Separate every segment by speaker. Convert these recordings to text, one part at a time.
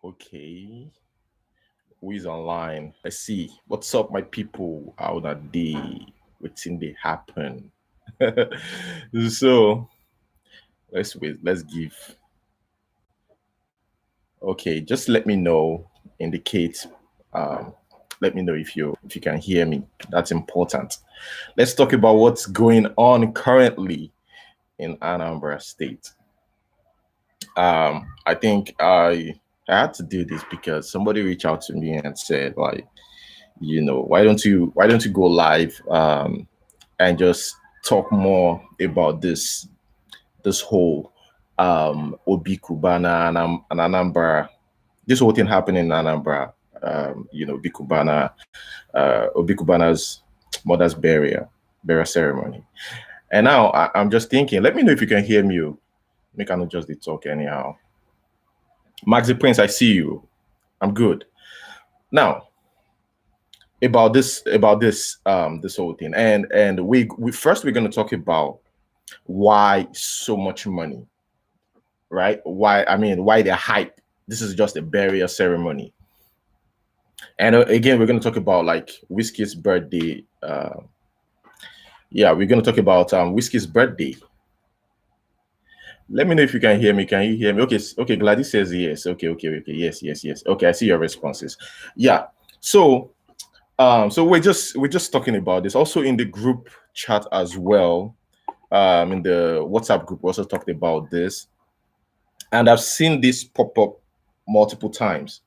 Speaker 1: Okay, who is online? Let's see. What's up, my people? How that day? What's in they happen? So let's wait. Let's give. Okay, just let me know. Indicate. Um, Let me know if you can hear me. That's important. Let's talk about what's going on currently in Anambra State. I think I had to do this because somebody reached out to me and said, like, why don't you go live and just talk more about this whole Obi Cubana and Anambra, this whole thing happening in Anambra, Obi Cubana's mother's burial ceremony. And now I'm just thinking, let me know if you can hear me. Make I not just the talk anyhow. Maxi Prince, I see you. I'm good. Now, this whole thing. And we first we're gonna talk about why so much money, right? Why the hype. This is just a burial ceremony. And again, we're gonna talk about like Wizkid's birthday. Yeah, we're gonna talk about Wizkid's birthday. Let me know if you can hear me. Can you hear me? Okay, Gladys says yes. Okay. Yes. Okay, I see your responses. Yeah. So we're just talking about this. Also in the group chat as well. In the WhatsApp group, we also talked about this. And I've seen this pop up multiple times.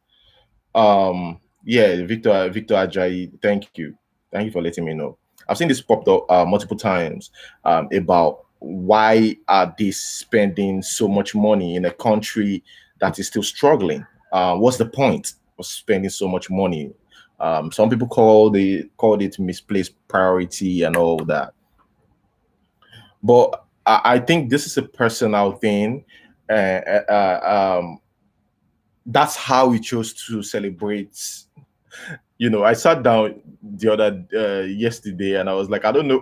Speaker 1: Yeah, Victor Ajayi, thank you. Thank you for letting me know. I've seen this popped up multiple times about why are they spending so much money in a country that is still struggling? What's the point of spending so much money? Some people called it misplaced priority and all that. But I think this is a personal thing. That's how we chose to celebrate. I sat down the other yesterday and I was like, I don't know,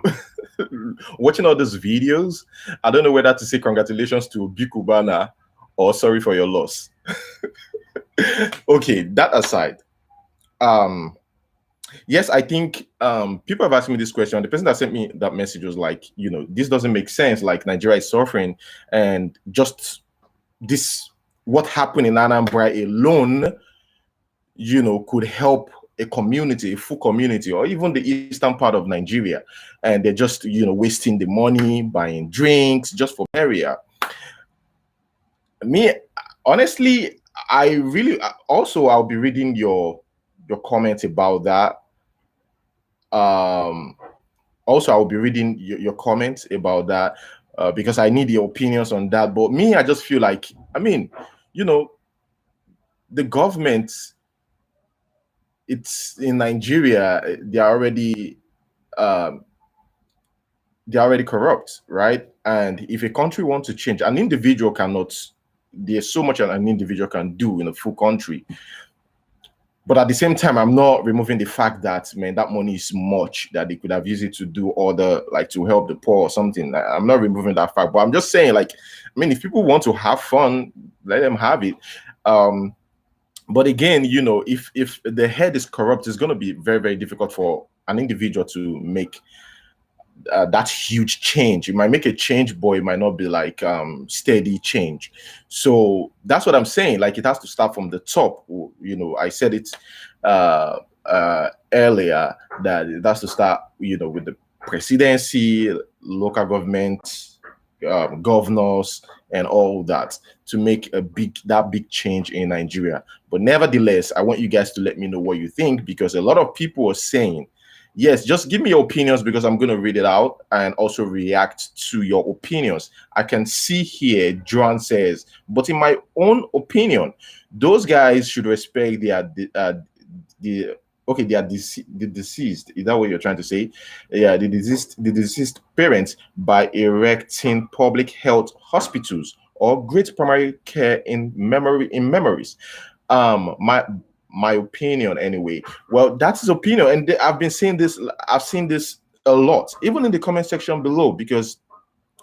Speaker 1: watching all these videos, I don't know whether to say congratulations to Cubana or sorry for your loss. Okay, that aside, yes, I think people have asked me this question. The person that sent me that message was like, this doesn't make sense. Like Nigeria is suffering, and just this, what happened in Anambra alone, could help a community, a full community, or even the eastern part of Nigeria, and they're just wasting the money buying drinks just for area. Me, honestly, I really also I'll be reading your comments about that. Also, I'll be reading your comments about that because I need your opinions on that. But me, I just feel like, the government, it's in Nigeria, um, they're already corrupt, right? And if a country wants to change, an individual cannot. There's so much an individual can do in a full country. But at the same time, I'm not removing the fact that, man, that money is much that they could have used it to do other, like to help the poor or something. I'm not removing that fact, but I'm just saying, like, if people want to have fun, let them have it. But again, if the head is corrupt, it's going to be very, very difficult for an individual to make that huge change. It might make a change, but it might not be like steady change. So that's what I'm saying. Like, it has to start from the top. I said it earlier that it has to start, with the presidency, local government, governors, and all that to make that big change in Nigeria. But nevertheless, I want you guys to let me know what you think, because a lot of people are saying, yes, just give me your opinions, because I'm going to read it out and also react to your opinions. I can see here, Joan says, but in my own opinion, those guys should respect they are the deceased. Is that what you're trying to say? Yeah, the deceased parents by erecting public health hospitals or great primary care in memories. My opinion anyway. Well, that's his opinion, and I've been saying this. I've seen this a lot, even in the comment section below, because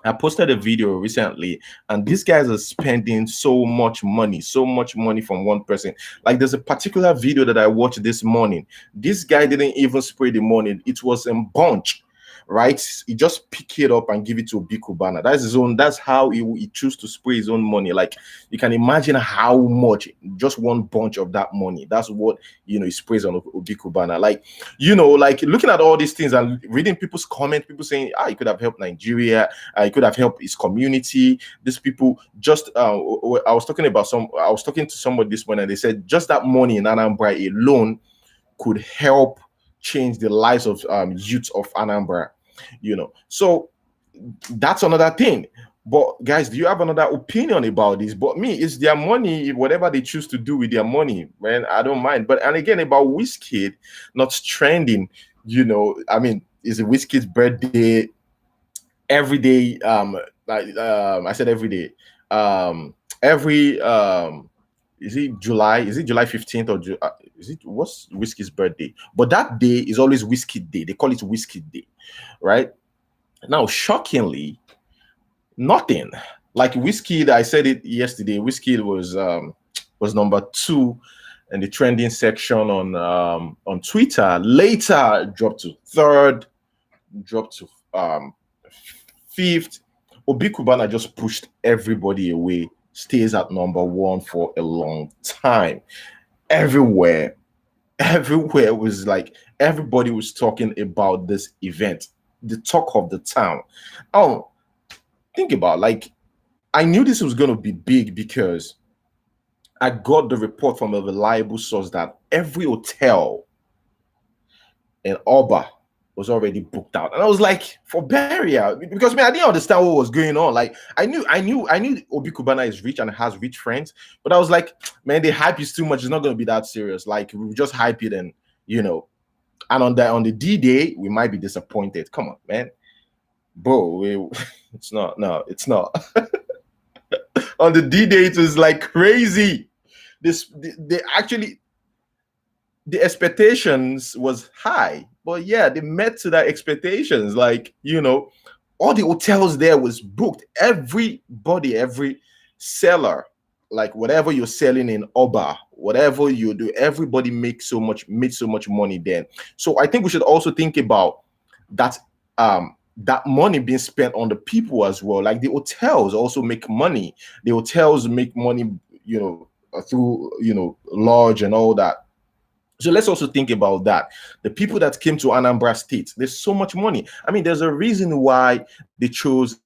Speaker 1: I posted a video recently, and these guys are spending so much money from one person. Like there's a particular video that I watched this morning. This guy didn't even spray the money; it was in bunch, right? He just pick it up and give it to Big Cubana. That's his own. That's how he choose to spray his own money. Like you can imagine how much just one bunch of that money. That's what he sprays on Obi Cubana. Like like looking at all these things and reading people's comments, people saying, he could have helped Nigeria, it could have helped his community. These people just I was talking to somebody this morning and they said just that money in Anambra alone could help change the lives of youth of Anambra. So that's another thing. But guys, do you have another opinion about this? But me, it's their money. Whatever they choose to do with their money, man, I don't mind. But and again, about Wizkid not trending, I mean, it's a Wizkid's birthday every day. I said every day. Every Is it July? Is it July 15th or is it what's Wizkid's birthday? But that day is always Wizkid Day. They call it Wizkid Day, right? Now, shockingly, nothing. Like Wizkid, I said it yesterday. Wizkid was number 2 in the trending section on Twitter. Later dropped to 3rd, dropped to 5th. Obi Cubana just pushed everybody away. Stays at number 1 for a long time. Everywhere was like everybody was talking about this event, the talk of the town. Oh, think about like I knew this was going to be big because I got the report from a reliable source that every hotel in Oba was already booked out, and I was like, for burial, because I didn't understand what was going on. Like I knew Obi Cubana is rich and has rich friends, but I was like, man, the hype is too much. It's not going to be that serious. Like we just hype it, and and on the D Day we might be disappointed. Come on, man, bro, it's not. No, it's not. On the D Day it was like crazy. They actually the expectations was high, but yeah, they met to that expectations. Like all the hotels there was booked. Everybody, every seller, like whatever you're selling in Oba, whatever you do, everybody made so much money then. So I think we should also think about that that money being spent on the people as well. Like the hotels also make money. The hotels make money, through lodge and all that. So let's also think about that. The people that came to Anambra State, there's so much money. I mean, there's a reason why they chose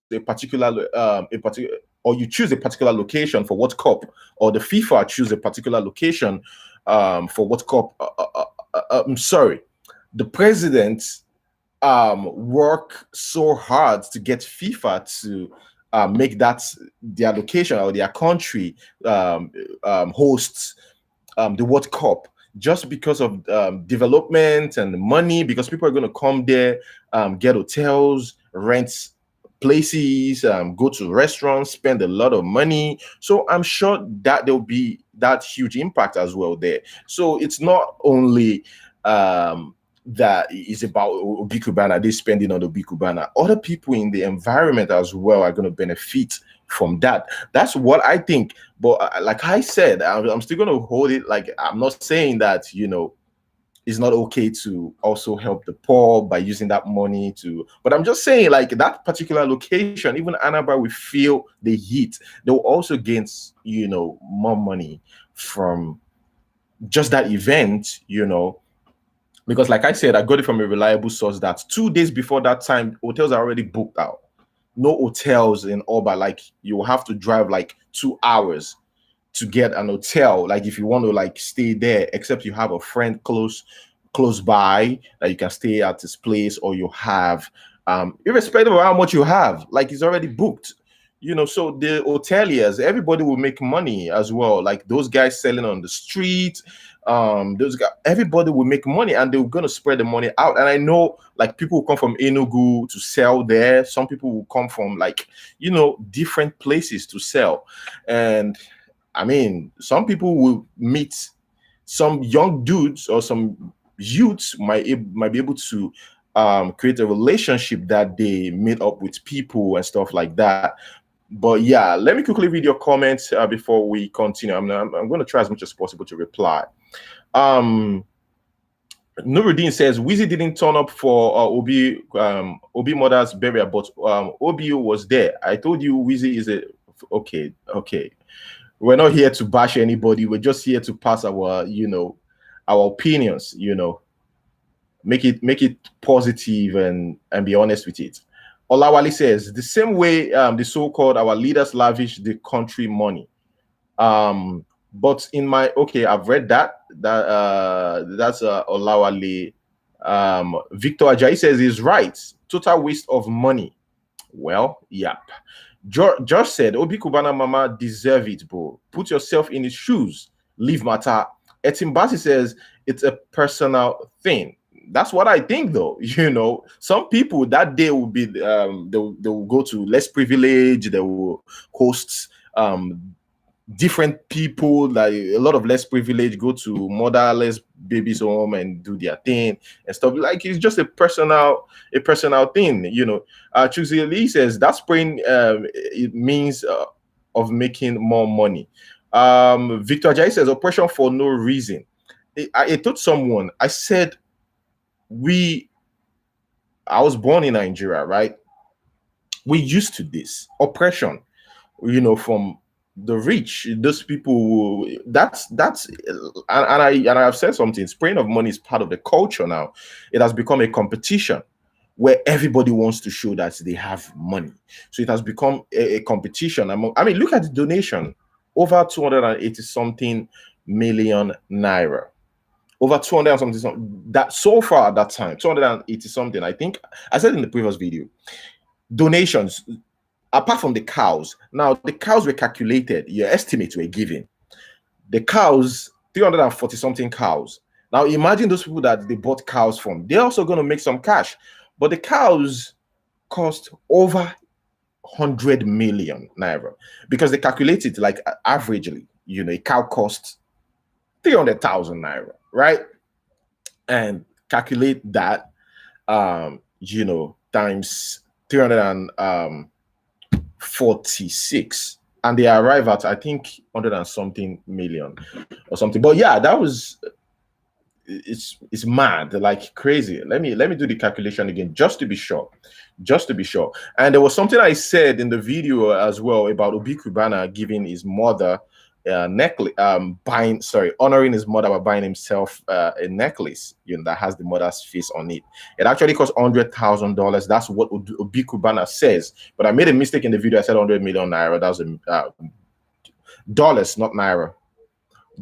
Speaker 1: or you choose a particular location for World Cup, or the FIFA choose a particular location for World Cup. I'm sorry, the president work so hard to get FIFA to make that their location or their country hosts the World Cup, just because of development and money, because people are going to come there, get hotels, rent places, go to restaurants, spend a lot of money. So I'm sure that there'll be that huge impact as well there. So it's not only that is about Obi Cubana, they spending on Obi Cubana. Other people in the environment as well are going to benefit from that. That's what I think. But like I said, I'm still going to hold it. Like I'm not saying that it's not okay to also help the poor by using that money to. But I'm just saying, like that particular location, even Anambra will feel the heat. They'll also gain more money from just that event, because like I said, I got it from a reliable source that 2 days before that time, hotels are already booked out. No hotels in Oba. Like you will have to drive like 2 hours to get an hotel. Like if you want to like stay there, except you have a friend close by that you can stay at his place, or you have irrespective of how much you have, like it's already booked. So the hoteliers, everybody will make money as well. Like those guys selling on the street, those guys, everybody will make money, and they're going to spread the money out. And I know like people will come from Enugu to sell there. Some people will come from like different places to sell. And I mean, some people will meet some young dudes, or some youths might be able to create a relationship that they meet up with people and stuff like that. But yeah, let me quickly read your comments before we continue. I'm going to try as much as possible to reply. Nuruddin says Wizzy didn't turn up for Obi mother's burial, but Obi was there. I told you Wizzy is a okay. We're not here to bash anybody. We're just here to pass our our opinions. Make it positive and be honest with it. Olawale says the same way the so-called our leaders lavish the country money. But in my I've read that's Olawale. Victor Ajayi says he's right. Total waste of money. Well, yep. Josh said Obi Cubana mama deserve it, bro. Put yourself in his shoes. Leave matter. Etimbasi says it's a personal thing. That's what I think, though. Some people that day will be they will go to less privilege. They will host different people, like a lot of less privilege, go to motherless babies home and do their thing and stuff. Like it's just a personal thing. Chuzi Lee says that spraying it means of making more money. Victor Jai says oppression for no reason. I told someone, I said I was born in Nigeria, right? We used to this oppression, from the rich, those people. That's and I have said something. Spraying of money is part of the culture now. It has become a competition where everybody wants to show that they have money. So it has become a competition among. I mean, look at the donation, over 280 something million naira. Over 200 something that so far at that time, 280 something. I think I said in the previous video, donations apart from the cows. Now the cows were calculated, your estimates were given. The cows, 340 something cows. Now imagine those people that they bought cows from. They're also going to make some cash, but the cows cost over 100 million naira because they calculate it like averagely. A cow costs 300,000 naira, right? And calculate that, times 346, and they arrive at I think 100 and something million or something. But yeah, that was it's mad, like crazy. Let me do the calculation again just to be sure. And there was something I said in the video as well about Obi Cubana giving his mother a necklace, honoring his mother by buying himself a necklace, that has the mother's face on it. It actually cost $100,000. That's what Obi Cubana says. But I made a mistake in the video. I said 100 million naira. That was dollars, not naira.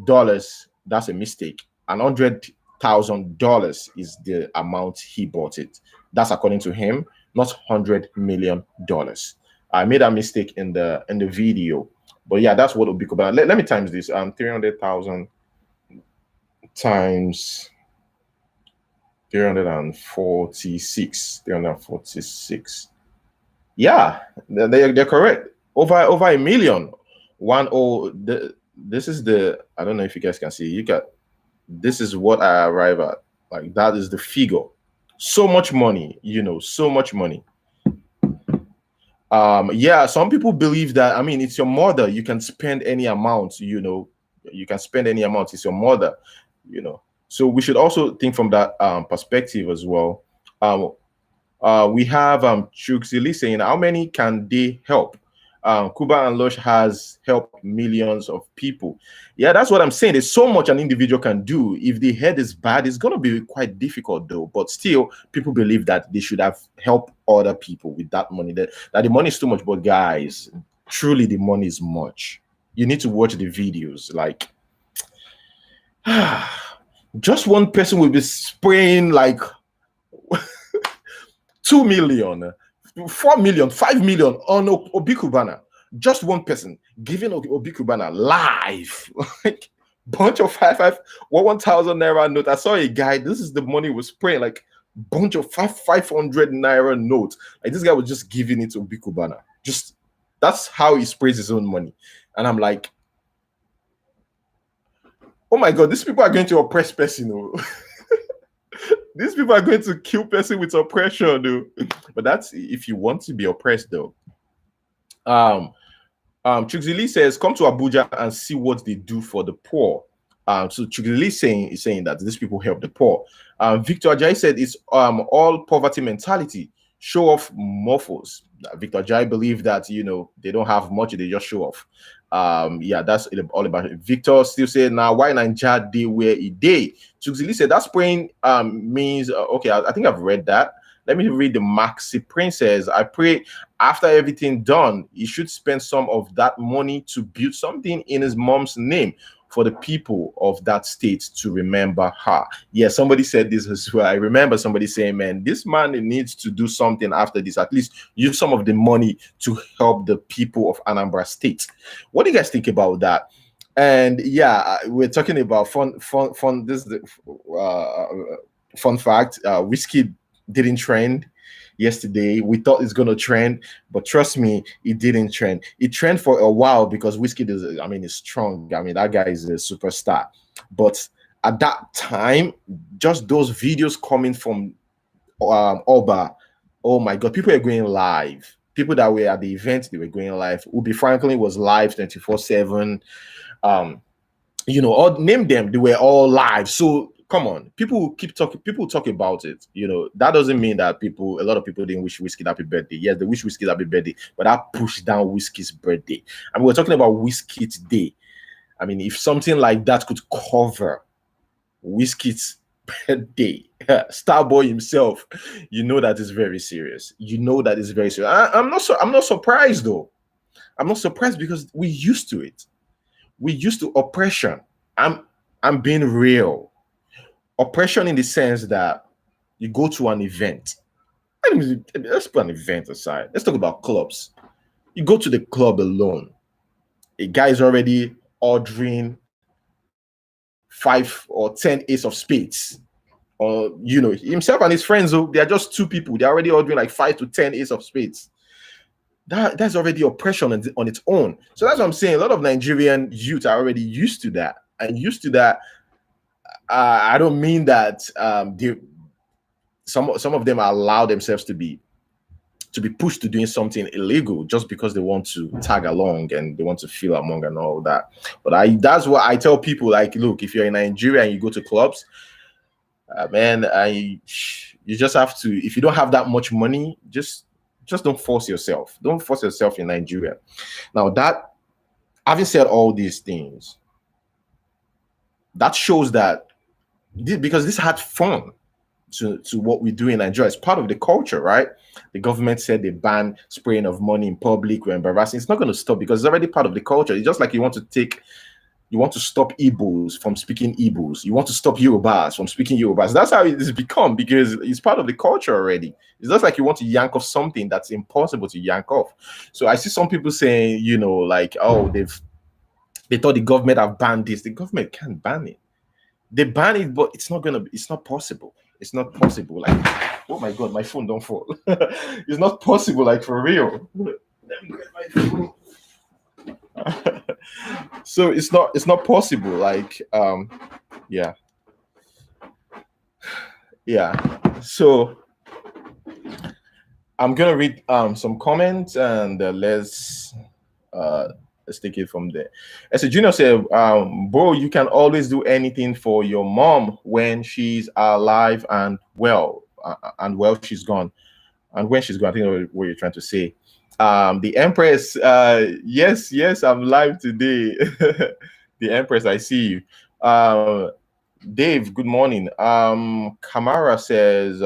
Speaker 1: Dollars. That's a mistake. And $100,000 is the amount he bought it. That's according to him, not $100 million. I made a mistake in the video. But yeah, that's what Obi Cubana. Let me times this. 300,000 times 346. 346. Yeah, they're correct. Over a million. This is the. I don't know if you guys can see. This is what I arrive at. Like that is the figure. So much money. So much money. Yeah, some people believe that, I mean, it's your mother, you can spend any amount, you can spend any amount, it's your mother, so we should also think from that perspective as well. We have Chuxili saying, how many can they help? Kuba and Lush has helped millions of people. Yeah, that's what I'm saying. There's so much an individual can do. If the head is bad, it's going to be quite difficult though. But still, people believe that they should have helped other people with that money. That the money is too much. But guys, truly the money is much. You need to watch the videos. Like, just one person will be spraying like 2 million. 4 million, 5 million on Obi Cubana. Just one person giving Obi Cubana live, like bunch of 1,000 naira note. I saw a guy. This is the money was spraying, like bunch of 500 naira notes. Like this guy was just giving it to Obi Cubana. Just that's how he sprays his own money. And I'm like, oh my god, these people are going to oppress person. These people are going to kill person with oppression, though. But that's if you want to be oppressed, though. Chukzili says, come to Abuja and see what they do for the poor. So Chukzili is saying that these people help the poor. Victor Ajay said it's all poverty mentality, show off morphos. Victor Ajay believe that they don't have much, they just show off. Yeah, that's all about it. Victor still said, now why Nigeria day where a day? Chukzili said that's praying means okay, I think I've read that. Let me read the Maxi Prince says, I pray after everything done, he should spend some of that money to build something in his mom's name for the people of that state to remember her. Yeah, somebody said this as well. I remember somebody saying, man, this man needs to do something after this, at least use some of the money to help the people of Anambra State. What do you guys think about that? And yeah, we're talking about fun. This is the fun fact. Wizkid didn't trend yesterday. We thought it's gonna trend, but trust me, it didn't trend. It trended for a while because Wizkid is strong. I mean, that guy is a superstar. But at that time, just those videos coming from Oba, oh my god, people are going live. People that were at the event, they were going live. Ubi Franklin was live 24/7. All name them, they were all live. So come on, people keep talking. People talk about it. That doesn't mean that a lot of people didn't wish Wizkid happy birthday. Yes, they wish Wizkid happy birthday, but that pushed down Wizkid's birthday. I mean, we're talking about Wizkid's day. I mean, if something like that could cover Wizkid's birthday, Starboy himself, that is very serious. That is very serious. I'm not surprised though. I'm not surprised because we used to it. We used to oppression. I'm being real. Oppression in the sense that you go to an event. Let's put an event aside. Let's talk about clubs. You go to the club alone. A guy is already ordering 5 or 10 ace of spades. Or himself and his friends, they are just 2 people. They're already ordering like 5 to 10 ace of spades. That's already oppression on its own. So that's what I'm saying. A lot of Nigerian youth are already used to that. And used to that, I don't mean that some of them allow themselves to be pushed to doing something illegal just because they want to tag along and they want to feel among and all that. But that's what I tell people, like, look, if you're in Nigeria and you go to clubs, man, you just have to, if you don't have that much money, just don't force yourself. Don't force yourself in Nigeria. Now, that having said all these things, that shows that because this had fun to what we do in Nigeria. It's part of the culture, right? The government said they ban spraying of money in public. We're embarrassing. It's not going to stop because it's already part of the culture. It's just like you want to stop Igbos from speaking Igbos. You want to stop Yorubas from speaking Yorubas. That's how it's become because it's part of the culture already. It's just like you want to yank off something that's impossible to yank off. So I see some people saying, like, oh, they thought the government have banned this. The government can't ban it. They ban it, but it's not possible. It's not possible. Like, oh my god, my phone don't fall. It's not possible, like, for real. Let me get my phone. So it's not possible. Like, yeah. So I'm gonna read some comments and let's take it from there. As a junior said, bro, you can always do anything for your mom when she's alive and well, she's gone. And when she's gone, I think what you're trying to say. The Empress, yes, I'm live today. The Empress, I see you. Dave, good morning. Kamara says,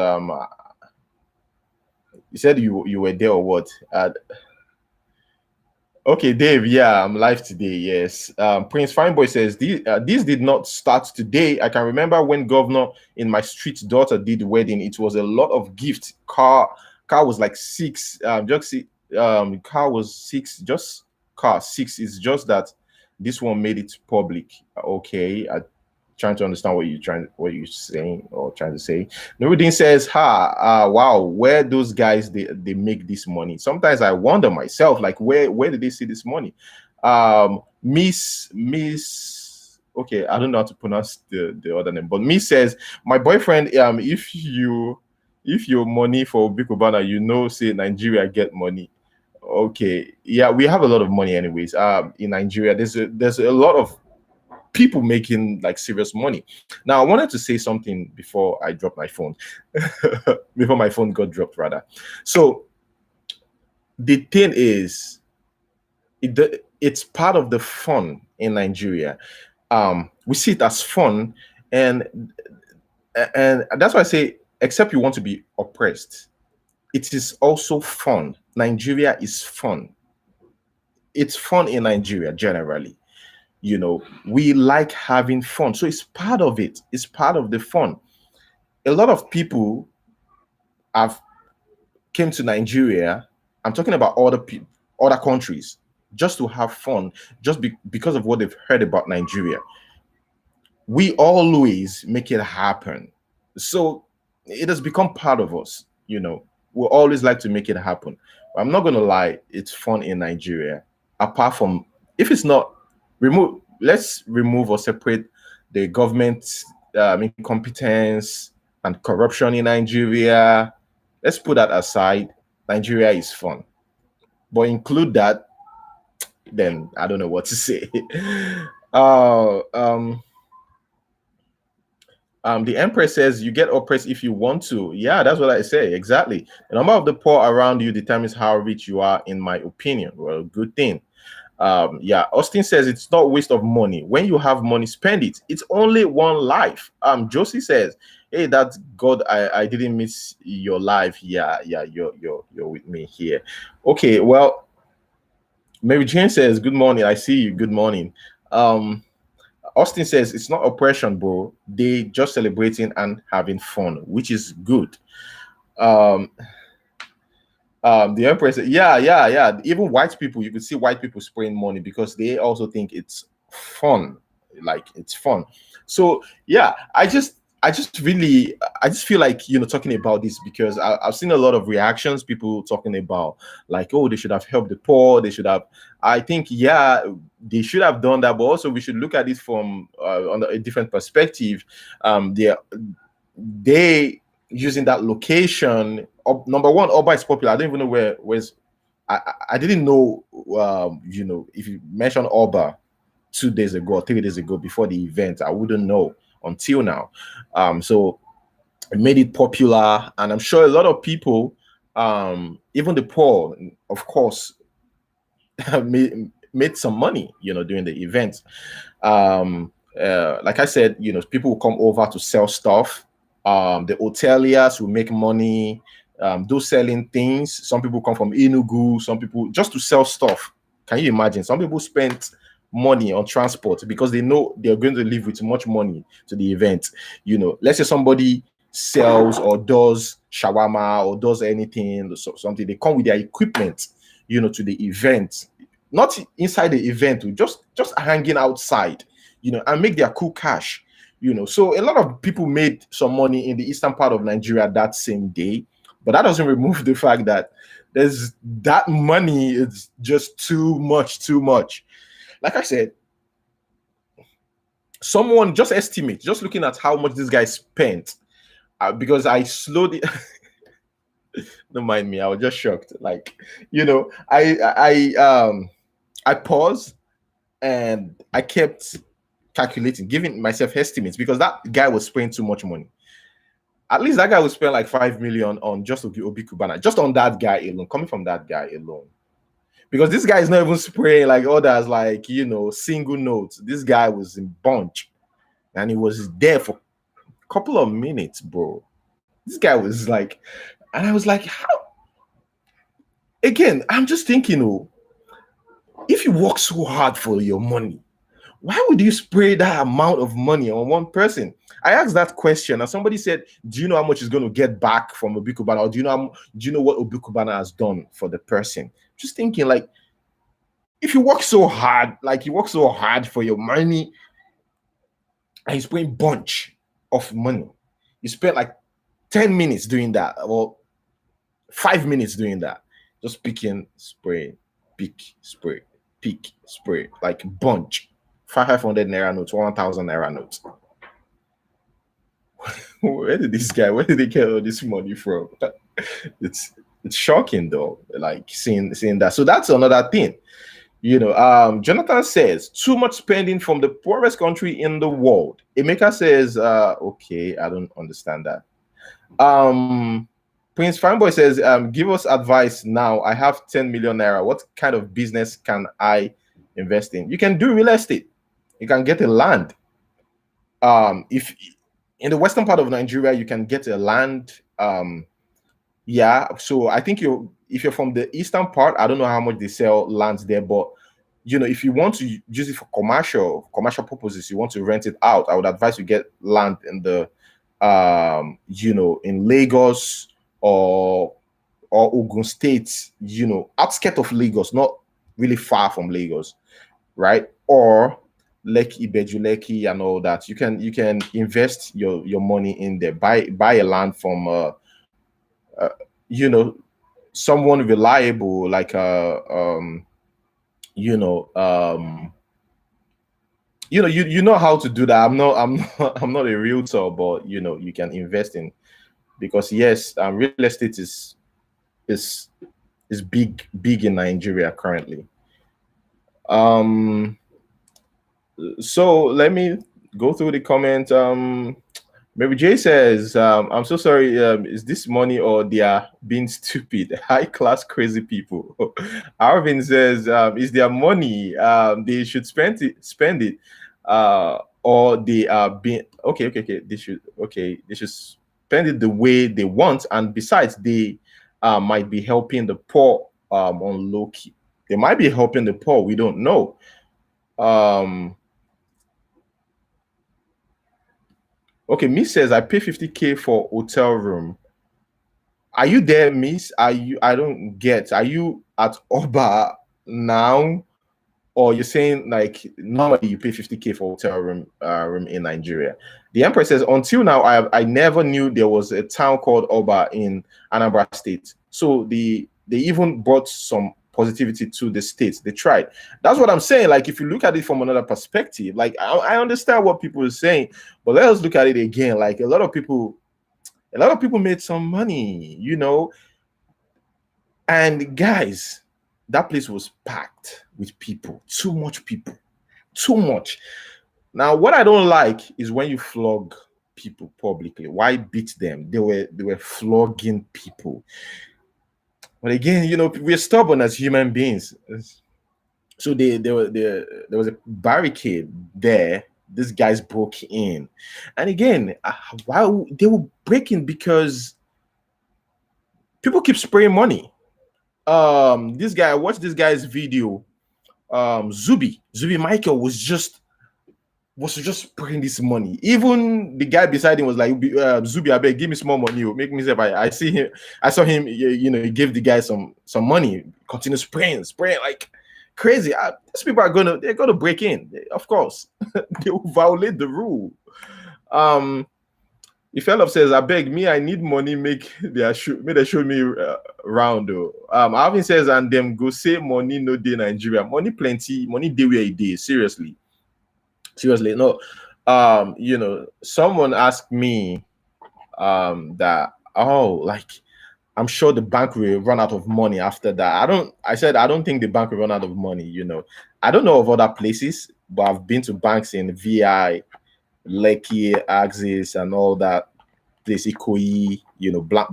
Speaker 1: you said you were there or what? Okay, Dave. Yeah, I'm live today. Yes. Prince Fineboy says these did not start today. I can remember when governor in my street's daughter did the wedding. It was a lot of gifts. Car was like 6. Car was 6. Just car 6. It's just that this one made it public. Okay. Trying to understand what you're saying or trying to say. Nuruddin says, wow, where those guys they make this money? Sometimes I wonder myself, like, where did they see this money? Miss Okay, I don't know how to pronounce the other name, but me says my boyfriend. If your money for Cubana, say Nigeria get money. Okay, yeah, we have a lot of money, anyways. In Nigeria, there's a lot of people making like serious money. Now, I wanted to say something before I dropped my phone, before my phone got dropped, rather. So the thing is, it's part of the fun in Nigeria. We see it as fun, and that's why I say, except you want to be oppressed, it is also fun. Nigeria is fun. It's fun in Nigeria generally. We like having fun, so it's part of it. It's part of the fun. A lot of people have came to Nigeria. I'm talking about other countries, just to have fun, because of what they've heard about Nigeria. We always make it happen. So it has become part of us. We always like to make it happen. I'm not going to lie, it's fun in Nigeria. Apart from, if it's not, let's remove or separate the government incompetence and corruption in Nigeria. Let's put that aside. Nigeria is fun. But include that, then I don't know what to say. uh, the Empress says you get oppressed if you want to. Yeah, that's what I say. Exactly. The number of the poor around you determines how rich you are, in my opinion. Well, good thing. Yeah, Austin says it's not waste of money. When you have money, spend it. It's only one life. Josie says, hey, that's God. I didn't miss your life. Yeah, you're with me here. Okay, well, Mary Jane says, good morning. I see you. Good morning. Austin says it's not oppression, bro. They just celebrating and having fun, which is good. The Empress said, yeah. Even white people, you could see white people spraying money because they also think it's fun. Like it's fun. So yeah, I just feel like talking about this because I've seen a lot of reactions, people talking about like, oh, they should have helped the poor, they should have. I think they should have done that, but also we should look at it from on a different perspective. They using that location. Number one, Oba is popular. I don't even know where's. I didn't know. If you mentioned Oba 2 days ago or 3 days ago before the event, I wouldn't know until now. So it made it popular, and I'm sure a lot of people, even the poor, of course, made some money, during the event. Like I said, people will come over to sell stuff. The hoteliers will make money. Those selling things. Some people come from Enugu. Some people just to sell stuff. Can you imagine? Some people spent money on transport because they know they're going to leave with much money to the event. Let's say somebody sells or does shawarma or does anything, something. They come with their equipment, to the event, not inside the event, just hanging outside, and make their cool cash. So a lot of people made some money in the eastern part of Nigeria that same day, but that doesn't remove the fact that there's that money is just too much. Like I said, someone just estimate, just looking at how much this guy spent, because I slowly don't mind me, I was just shocked. Like, I paused and I kept calculating, giving myself estimates because that guy was spending too much money. At least that guy would spend like 5 million on just Obi Cubana, just on that guy alone, coming from that guy alone. Because this guy is not even spraying like others, like, single notes. This guy was in bunch and he was there for a couple of minutes, bro. This guy was like, and I was like, how? Again, I'm just thinking, if you work so hard for your money, why would you spray that amount of money on one person? I asked that question and somebody said, do you know how much he's going to get back from Obi Cubana? Or do you know what Obi Cubana has done for the person? Just thinking, like, if you work so hard, like you work so hard for your money and you spend bunch of money, you spend like 10 minutes doing that or 5 minutes doing that, just picking, spray, pick, spray, pick, spray, like bunch 500 naira notes, 1,000 naira notes. Where did they get all this money from? it's it's shocking though, like seeing that. So that's another thing. Jonathan says too much spending from the poorest country in the world. Emeka says, okay, I don't understand that. Prince Fanboy says, give us advice now. I have 10 million naira. What kind of business can I invest in? You can do real estate. You can get a land. If in the western part of Nigeria, you can get a land. Yeah, so I think if you're from the eastern part, I don't know how much they sell lands there, but if you want to use it for commercial purposes, you want to rent it out, I would advise you get land in the in Lagos or Ogun State, outskirts of Lagos, not really far from Lagos, right? Or Lekki, Bejuleki, and all that. You can invest your money in there, buy a land from someone reliable, like you know how to do that. I'm not a realtor, but you can invest in, because yes, real estate is big in Nigeria currently. So let me go through the comment. Mary J says, I'm so sorry, is this money or they are being stupid? High class crazy people. Arvin says, is their money? They should spend it. Or they are being okay. They should spend it the way they want, and besides, they might be helping the poor on low key. They might be helping the poor. We don't know. Okay, Miss says I pay 50K for hotel room. Are you there, Miss? I don't get. Are you at Oba now? Or you're saying like normally you pay 50K for hotel room in Nigeria? The Empress says, until now, I never knew there was a town called Oba in Anambra State. So they even brought some positivity to the states. They tried. That's what I'm saying. Like, if you look at it from another perspective, like I understand what people are saying, but let us look at it again. Like, a lot of people made some money, and guys, that place was packed with people. Too much people. Too much. Now, what I don't like is when you flog people publicly. Why beat them? They were flogging people. But again, we're stubborn as human beings. So there was a barricade there. These guys broke in, and again, why they were breaking? Because people keep spraying money. This guy, I watched this guy's video. Zubi Michael was just spraying this money. Even the guy beside him was like, Zubi, I beg, give me small money. Make me say, I saw him, he gave the guy some money, continue spraying like crazy. These people they're gonna break in, of course. They will violate the rule. Ifelov says, I beg me, I need money, make they show me round though. Alvin says, and them go say money no day Nigeria. Money plenty, money day where it is. Seriously. No. Someone asked me that, like, I'm sure the bank will run out of money after that. I said I don't think the bank will run out of money. I don't know of other places, but I've been to banks in VI, Lekki, Axis, and all that place, Ikoyi,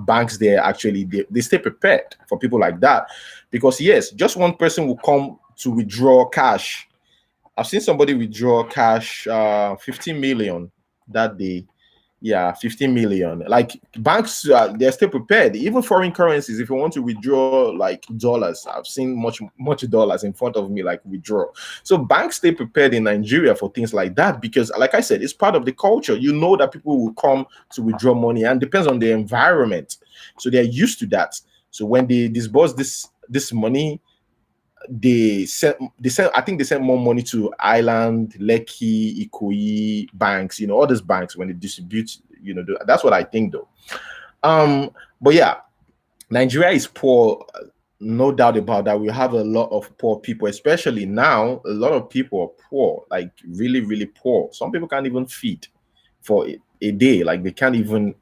Speaker 1: banks there. Actually, they stay prepared for people like that, because yes, just one person will come to withdraw cash. I've seen somebody withdraw cash, 15 million that day. Yeah, 15 million. Like, banks, they're still prepared. Even foreign currencies, if you want to withdraw like dollars, I've seen much dollars in front of me, like, withdraw. So banks stay prepared in Nigeria for things like that, because like I said, it's part of the culture. That people will come to withdraw money, and depends on the environment. So they're used to that. So when they disburse this money, they sent I think they sent more money to Island, Lekki, Ikoyi banks, all these banks, when they distribute, that's what I think though. But yeah, Nigeria is poor. no doubt about that. We have a lot of poor people, especially now. A lot of people are poor, like really, really poor. Some people can't even feed for a day. Like they can't even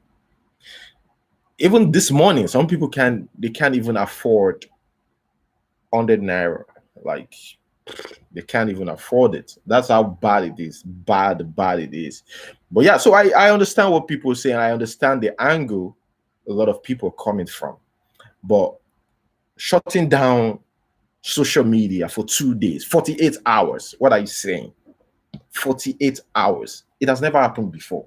Speaker 1: this morning. Some people can't even afford 100 naira. Like they can't even afford it. That's how bad it is. Bad it is. But yeah, so I understand what people say, and I understand the angle a lot of people are coming from. But shutting down social media for 2 days, 48 hours. What are you saying? 48 hours. It has never happened before.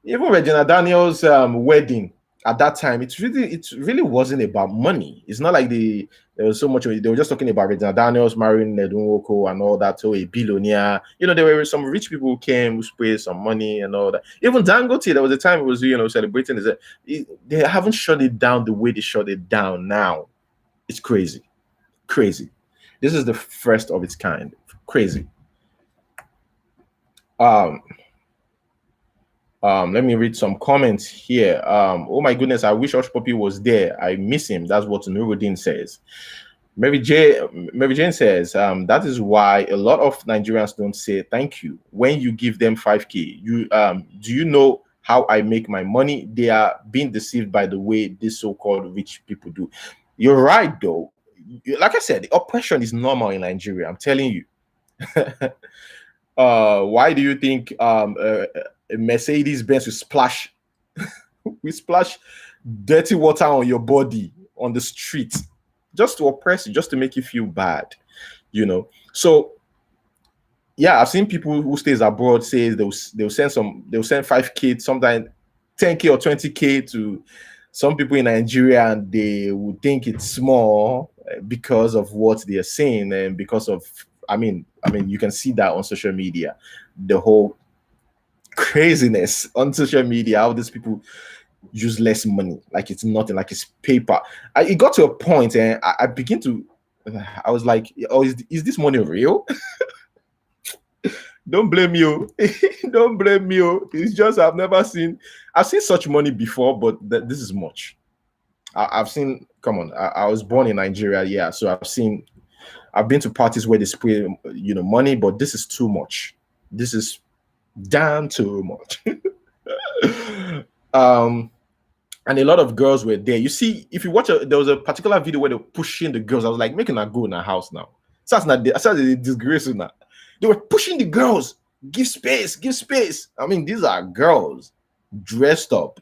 Speaker 1: Even Regina Daniels' wedding at that time, it really wasn't about money. It's not like there was so much. They were just talking about Regina Daniels marrying Nedunwoko and all that. So a billionaire, there were some rich people who came who paid some money and all that. Even Dangote, there was a time it was celebrating. They haven't shut it down the way they shut it down now. It's crazy, crazy. This is the first of its kind. Crazy. Um, let me read some comments here. Oh my goodness, I wish Osh Poppy was there. I miss him. That's what Nuruddin says. Mary Jane says, that is why a lot of Nigerians don't say thank you when you give them 5K. You do you know how I make my money? They are being deceived by the way these so-called rich people do. You're right, though. Like I said, the oppression is normal in Nigeria. I'm telling you. Why do you think a Mercedes Benz will splash we splash dirty water on your body on the street just to oppress you, just to make you feel bad, So yeah, I've seen people who stays abroad say they'll send 5K, sometimes 10K or 20K to some people in Nigeria, and they would think it's small because of what they are saying, and because of I mean you can see that on social media, the whole craziness on social media, how these people use less money like it's nothing, like it's paper. It got to a point, and I begin to I was like, oh, is this money real? Don't blame you. Don't blame you. It's just I've seen such money before, but this is much. Have seen, come on, I was born in Nigeria, yeah, so I've been to parties where they spray money, but this is too much. This is damn too much. And a lot of girls were there. You see, if you watch, there was a particular video where they were pushing the girls. I was like, making her go in her house now. So that's not a disgrace now. They were pushing the girls. Give space, give space. I mean, these are girls dressed up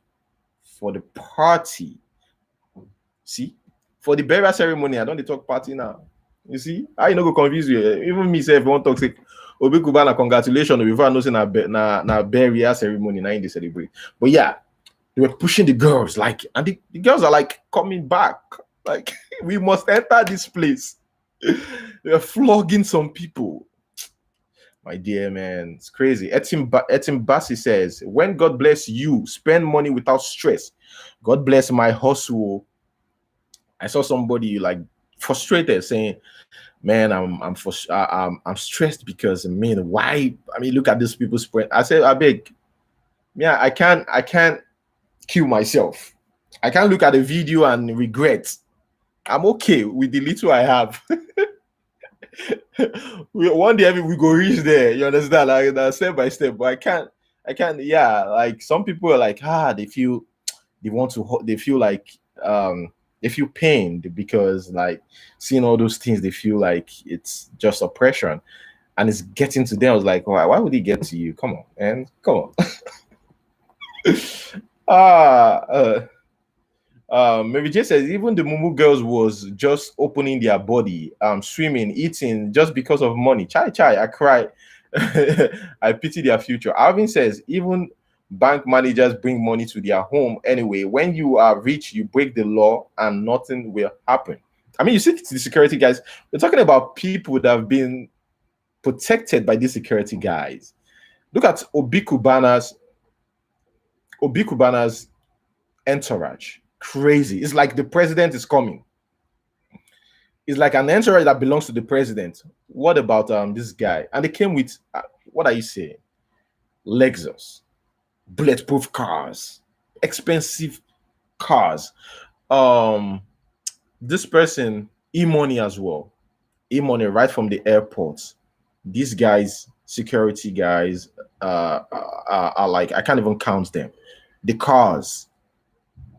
Speaker 1: for the party. See, for the burial ceremony, I don't talk party now. You see, I go confuse you. Even me say if one talk say, Obi Cubana, congratulations. Before I know say na burial ceremony, now they celebrate. But yeah, they were pushing the girls, like, and the girls are like coming back. Like, we must enter this place. They were flogging some people. My dear man, it's crazy. Etim Bassi says, when God bless you, spend money without stress. God bless my hustle. I saw somebody like frustrated saying, man, I'm stressed because why? I mean, look at these people spread. I said, I beg, yeah, I can't kill myself. I can't look at the video and regret. I'm okay with the little I have. One day we go reach there. You understand? Like that step by step. But I can't. Yeah, like some people are like, they feel like they feel pained because like seeing all those things, they feel like it's just oppression, and it's getting to them. I was like, why would it get to you? Come on, man, come on. Maybe Jay says even the Mumu girls was just opening their body, swimming, eating just because of money. Chai, I cry. I pity their future. Alvin says even bank managers bring money to their home anyway. When you are rich, you break the law and nothing will happen. I mean, you see the security guys. We're talking about people that have been protected by these security guys. Look at Obi Cubana's entourage. Crazy. It's like the president is coming. It's like an entourage that belongs to the president. What about this guy? And they came with what are you saying? Lexus, bulletproof cars, expensive cars. This person, e-money as well. E-money right from the airport. These guys, security guys, are like, I can't even count them. The cars,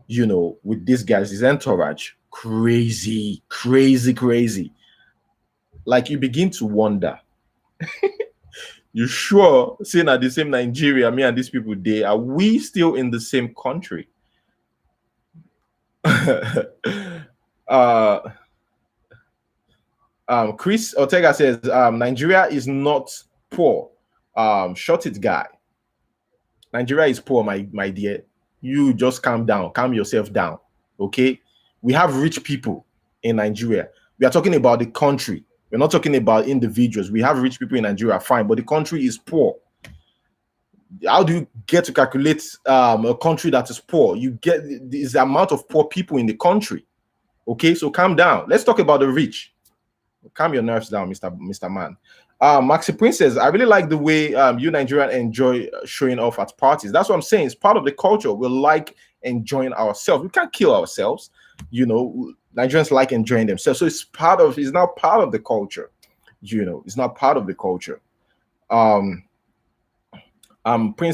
Speaker 1: with these guys, his entourage, crazy, crazy, crazy. Like you begin to wonder, you sure saying at the same Nigeria, me and these people there, are we still in the same country? uh Chris Ortega says Nigeria is not poor. Short it guy. Nigeria is poor, my dear. You just calm down, calm yourself down. Okay. We have rich people in Nigeria. We are talking about the country. We're not talking about individuals. We have rich people in Nigeria, fine, but the country is poor. How do you get to calculate a country that is poor? You get the amount of poor people in the country. Okay, so calm down. Let's talk about the rich. Calm your nerves down, Mr. Man. Maxi Prince says, I really like the way you Nigerian enjoy showing off at parties. That's what I'm saying. It's part of the culture. We like enjoying ourselves. We can't kill ourselves. Nigerians like enjoying themselves. So it's now part of the culture. It's not part of the culture. Prince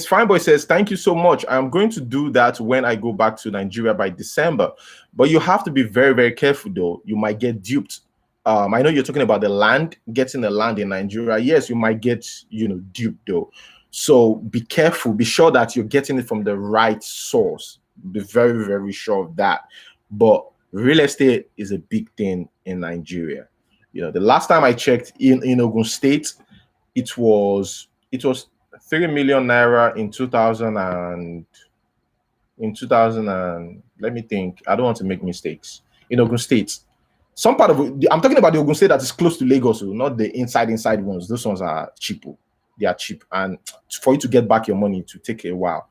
Speaker 1: Fineboy says, thank you so much. I'm going to do that when I go back to Nigeria by December. But you have to be very, very careful, though. You might get duped. I know you're talking about the land, getting the land in Nigeria. Yes, you might get, duped, though. So be careful. Be sure that you're getting it from the right source. Be very, very sure of that. But real estate is a big thing in Nigeria. The last time I checked in Ogun State, it was 3 million naira in 2000 and let me think. I don't want to make mistakes. In Ogun State, some part of it, I'm talking about the Ogun State that is close to Lagos, not the inside ones. Those ones are cheap. They are cheap, and for you to get back your money, to take a while.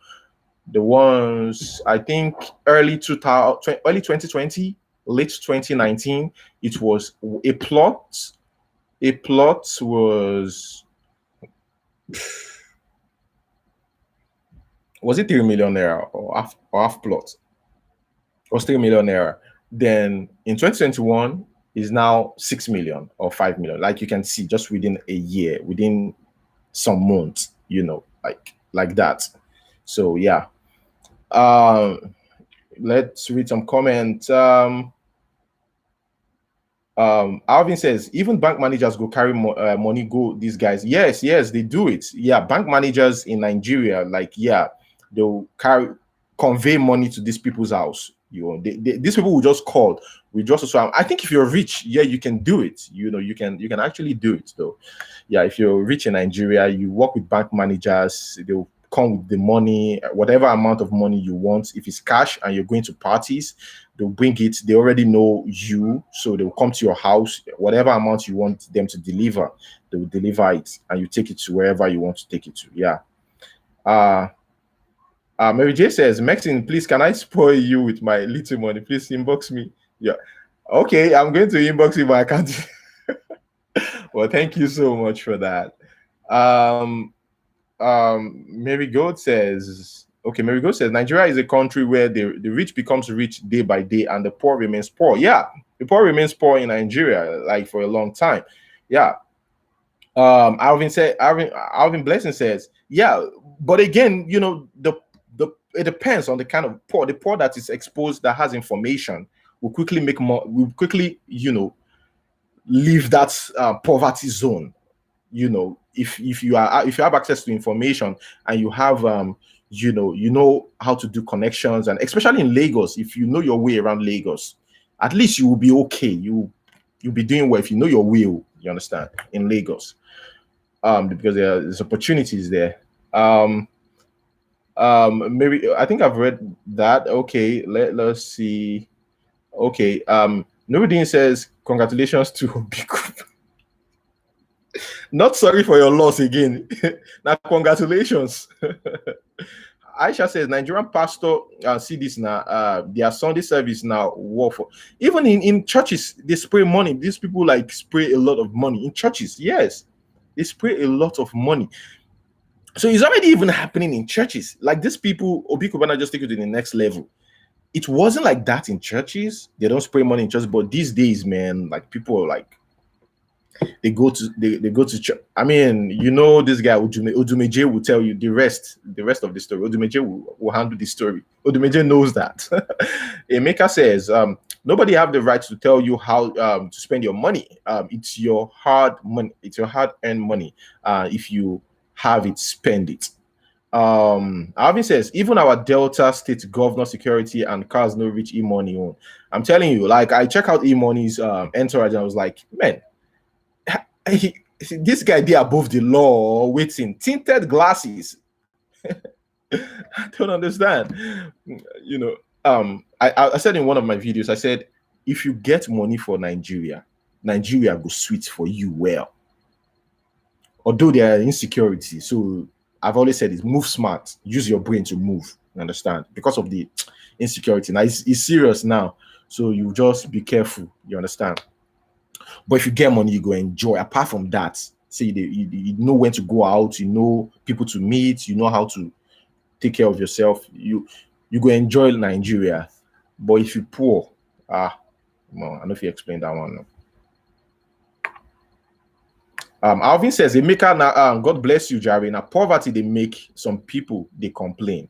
Speaker 1: The ones I think early 2020, late 2019, it was a plot. A plot was it 3 million naira or half plot? It was 3 million naira. Then in 2021 is now 6 million or 5 million. Like you can see, just within a year, within some months, like that. So yeah. Let's read some comments. Alvin says, even bank managers go carry money, go these guys. Yes, they do it. Yeah, bank managers in Nigeria, they'll convey money to these people's house. These people will just call. I think if you're rich, yeah, you can do it. You can actually do it though. Yeah, if you're rich in Nigeria, you work with bank managers. They'll come with the money, whatever amount of money you want. If it's cash and you're going to parties, they'll bring it. They already know you, so they'll come to your house. Whatever amount you want them to deliver, they will deliver it, and you take it to wherever you want to take it to. Yeah. Mary J says, Maxine, please, can I spoil you with my little money? Please inbox me. Yeah. Okay, I'm going to inbox you, but I can't. Well, thank you so much for that. Mary Gold says, Nigeria is a country where the rich becomes rich day by day and the poor remains poor. Yeah, the poor remains poor in Nigeria, like for a long time. Yeah. Alvin Blessing says, yeah, but again, it depends on the kind of poor. The poor that is exposed, that has information, will quickly leave that poverty zone. If you have access to information and you have you know how to do connections, and especially in Lagos, if you know your way around Lagos, at least you will be okay. You'll be doing well if you know your way. You understand, in Lagos, because there's opportunities there. Maybe I think I've read that. Okay, let's see. Okay, Nuruddin says, congratulations to Obiku. Not sorry for your loss again. Now, congratulations. Aisha says, Nigerian pastor see this now. Their Sunday service now for even in churches, they spray money. These people spray a lot of money in churches. Yes, they spray a lot of money. So it's already even happening in churches. Like these people, Cubana just take it to the next level. it wasn't like that in churches. They don't spray money in churches, but these days, man, like people are like they go to church. I mean, you know, this guy Odumeje will tell you the rest of the story. Odumeje will handle the story. Odumeje knows that. Emeka says, nobody have the right to tell you how to spend your money. It's your hard money. It's your hard-earned money. If you have it, spend it. Alvin says, even our Delta State governor security and cars no reach e-money on. I'm telling you, like I check out e-money's entourage and I was like, man, this guy did above the law, waiting, tinted glasses. I don't understand. You know, I said in one of my videos, I said, if you get money for Nigeria, Nigeria will sweet for you well. Although there are insecurity, so I've always said, is move smart, use your brain to move. You understand? Because of the insecurity. Now it's serious now, so you just be careful. You understand? But if you get money, you go enjoy. Apart from that, say you know when to go out, you know people to meet, you know how to take care of yourself. You go enjoy Nigeria. But if you poor, no, I don't know if you explain that one. No. Alvin says, God bless you, Jerry. Now poverty they make some people they complain.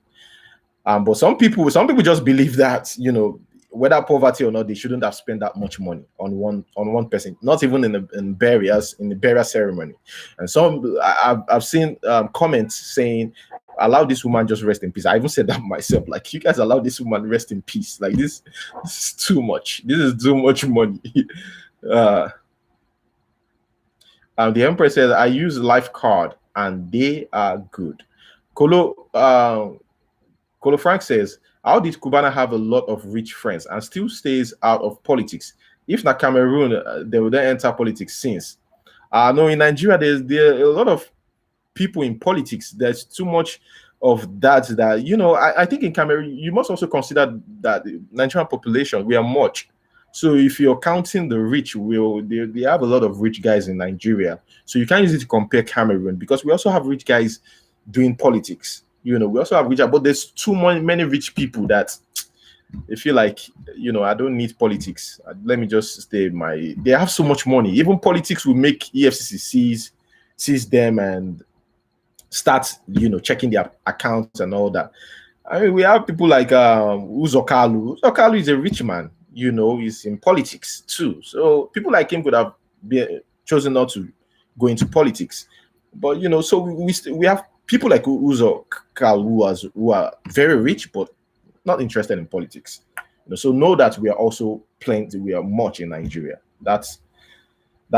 Speaker 1: But some people just believe that, you know, whether poverty or not, they shouldn't have spent that much money on one person, not even in the burial ceremony. And some I've seen comments saying, allow this woman just rest in peace. I even said that myself, like, you guys allow this woman rest in peace. Like this is too much. This is too much money. The Emperor says, I use Life Card and they are good. Kolo Frank says, how did Cubana have a lot of rich friends and still stays out of politics? If not Cameroon, they will then enter politics since. No, in Nigeria, there are a lot of people in politics. There's too much of that, you know, I think in Cameroon, you must also consider that the Nigerian population, we are much. So if you're counting the rich, they have a lot of rich guys in Nigeria. So you can't use it to compare Cameroon because we also have rich guys doing politics. You know, we also have rich, but there's too many rich people that they feel like, you know, I don't need politics. Let me just stay they have so much money. Even politics will make EFCC seize them and start, you know, checking their accounts and all that. I mean, we have people like Uzokalu. Uzokalu is a rich man, you know, he's in politics too. So people like him could have chosen not to go into politics. But, you know, so we have people like Uzokalu who are very rich, but not interested in politics. You know, so know that we are also we are much in Nigeria. That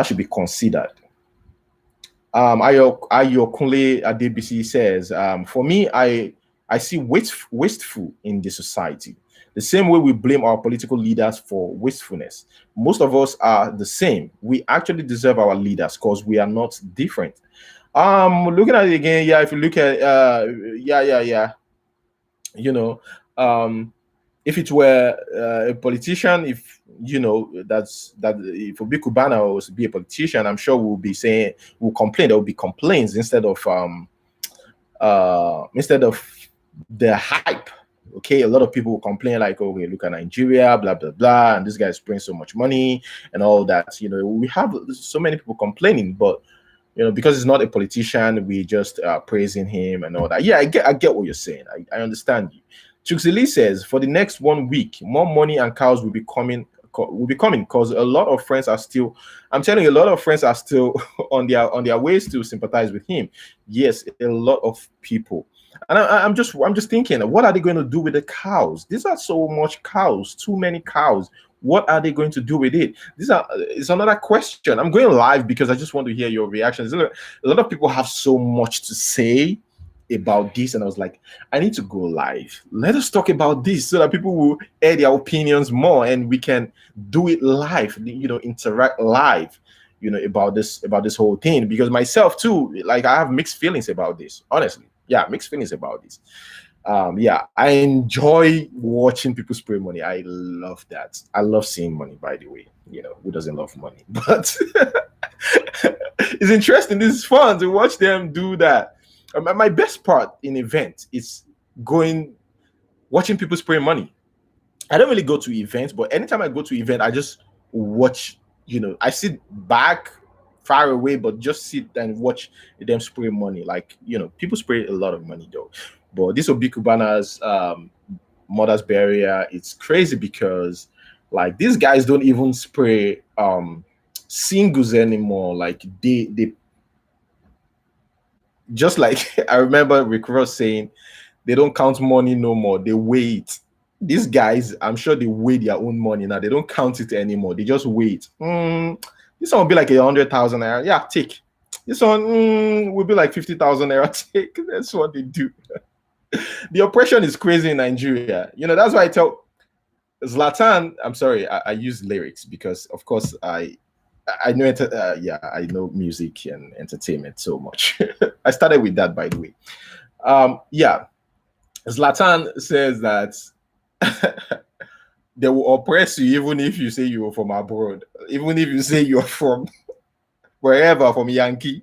Speaker 1: should be considered. Ayokunle Adebisi says, for me, I see wasteful in the society. The same way we blame our political leaders for wastefulness. Most of us are the same. We actually deserve our leaders because we are not different. Looking at it again, yeah, if you look at you know, if it were a politician, if you know that if Obi Cubana was to be a politician, I'm sure we'll complain. There will be complaints instead of the hype. Okay, a lot of people will complain like, okay, look at Nigeria, blah blah blah, and this guy's bringing so much money and all that. You know, we have so many people complaining, but you know, because he's not a politician, we just praising him and all that. Yeah, I get what you're saying. I understand you. Chuxili says, for the next 1 week, more money and cows will be coming because a lot of friends are still, I'm telling you, a lot of friends are still on their ways to sympathize with him. Yes, a lot of people. And I'm just thinking, what are they going to do with the cows? These are so much cows, too many cows. What are they going to do with it? It's another question. I'm going live because I just want to hear your reactions. A lot of people have so much to say about this, and I was like, I need to go live. Let us talk about this so that people will air their opinions more, and we can do it live. You know, interact live. You know, about this whole thing, because myself too, like, I have mixed feelings about this. Honestly, yeah, mixed feelings about this. Yeah, I enjoy watching people spray money. I love that. I love seeing money, by the way. You know, who doesn't love money? But it's interesting. This is fun to watch them do that. My best part in event is watching people spray money. I don't really go to events, but anytime I go to event, I just watch. I sit back far away, but just sit and watch them spray money. Like people spray a lot of money though. But this will be Cubana's mother's burial. It's crazy because like these guys don't even spray singles anymore. Like they just like I remember Rick Ross saying they don't count money no more. They weigh it. These guys, I'm sure they weigh their own money now. They don't count it anymore. They just weigh it. This one will be like 100,000 naira. Yeah, take. This one will be like 50,000 naira. Take. That's what they do. The oppression is crazy in Nigeria. That's why I tell Zlatan. I'm sorry, I use lyrics because, of course, I know I know music and entertainment so much. I started with that, by the way. Yeah, Zlatan says that they will oppress you even if you say you're from abroad, even if you say you're from wherever, from Yankee.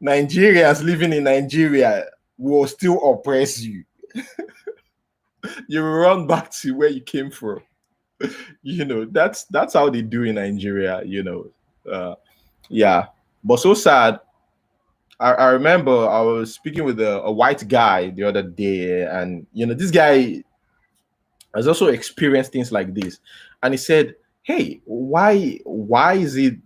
Speaker 1: Nigerians living in Nigeria will still oppress you. You will run back to where you came from. That's how they do in Nigeria. Yeah, but so sad. I remember I was speaking with a white guy the other day, and this guy has also experienced things like this, and he said, "Hey, why is it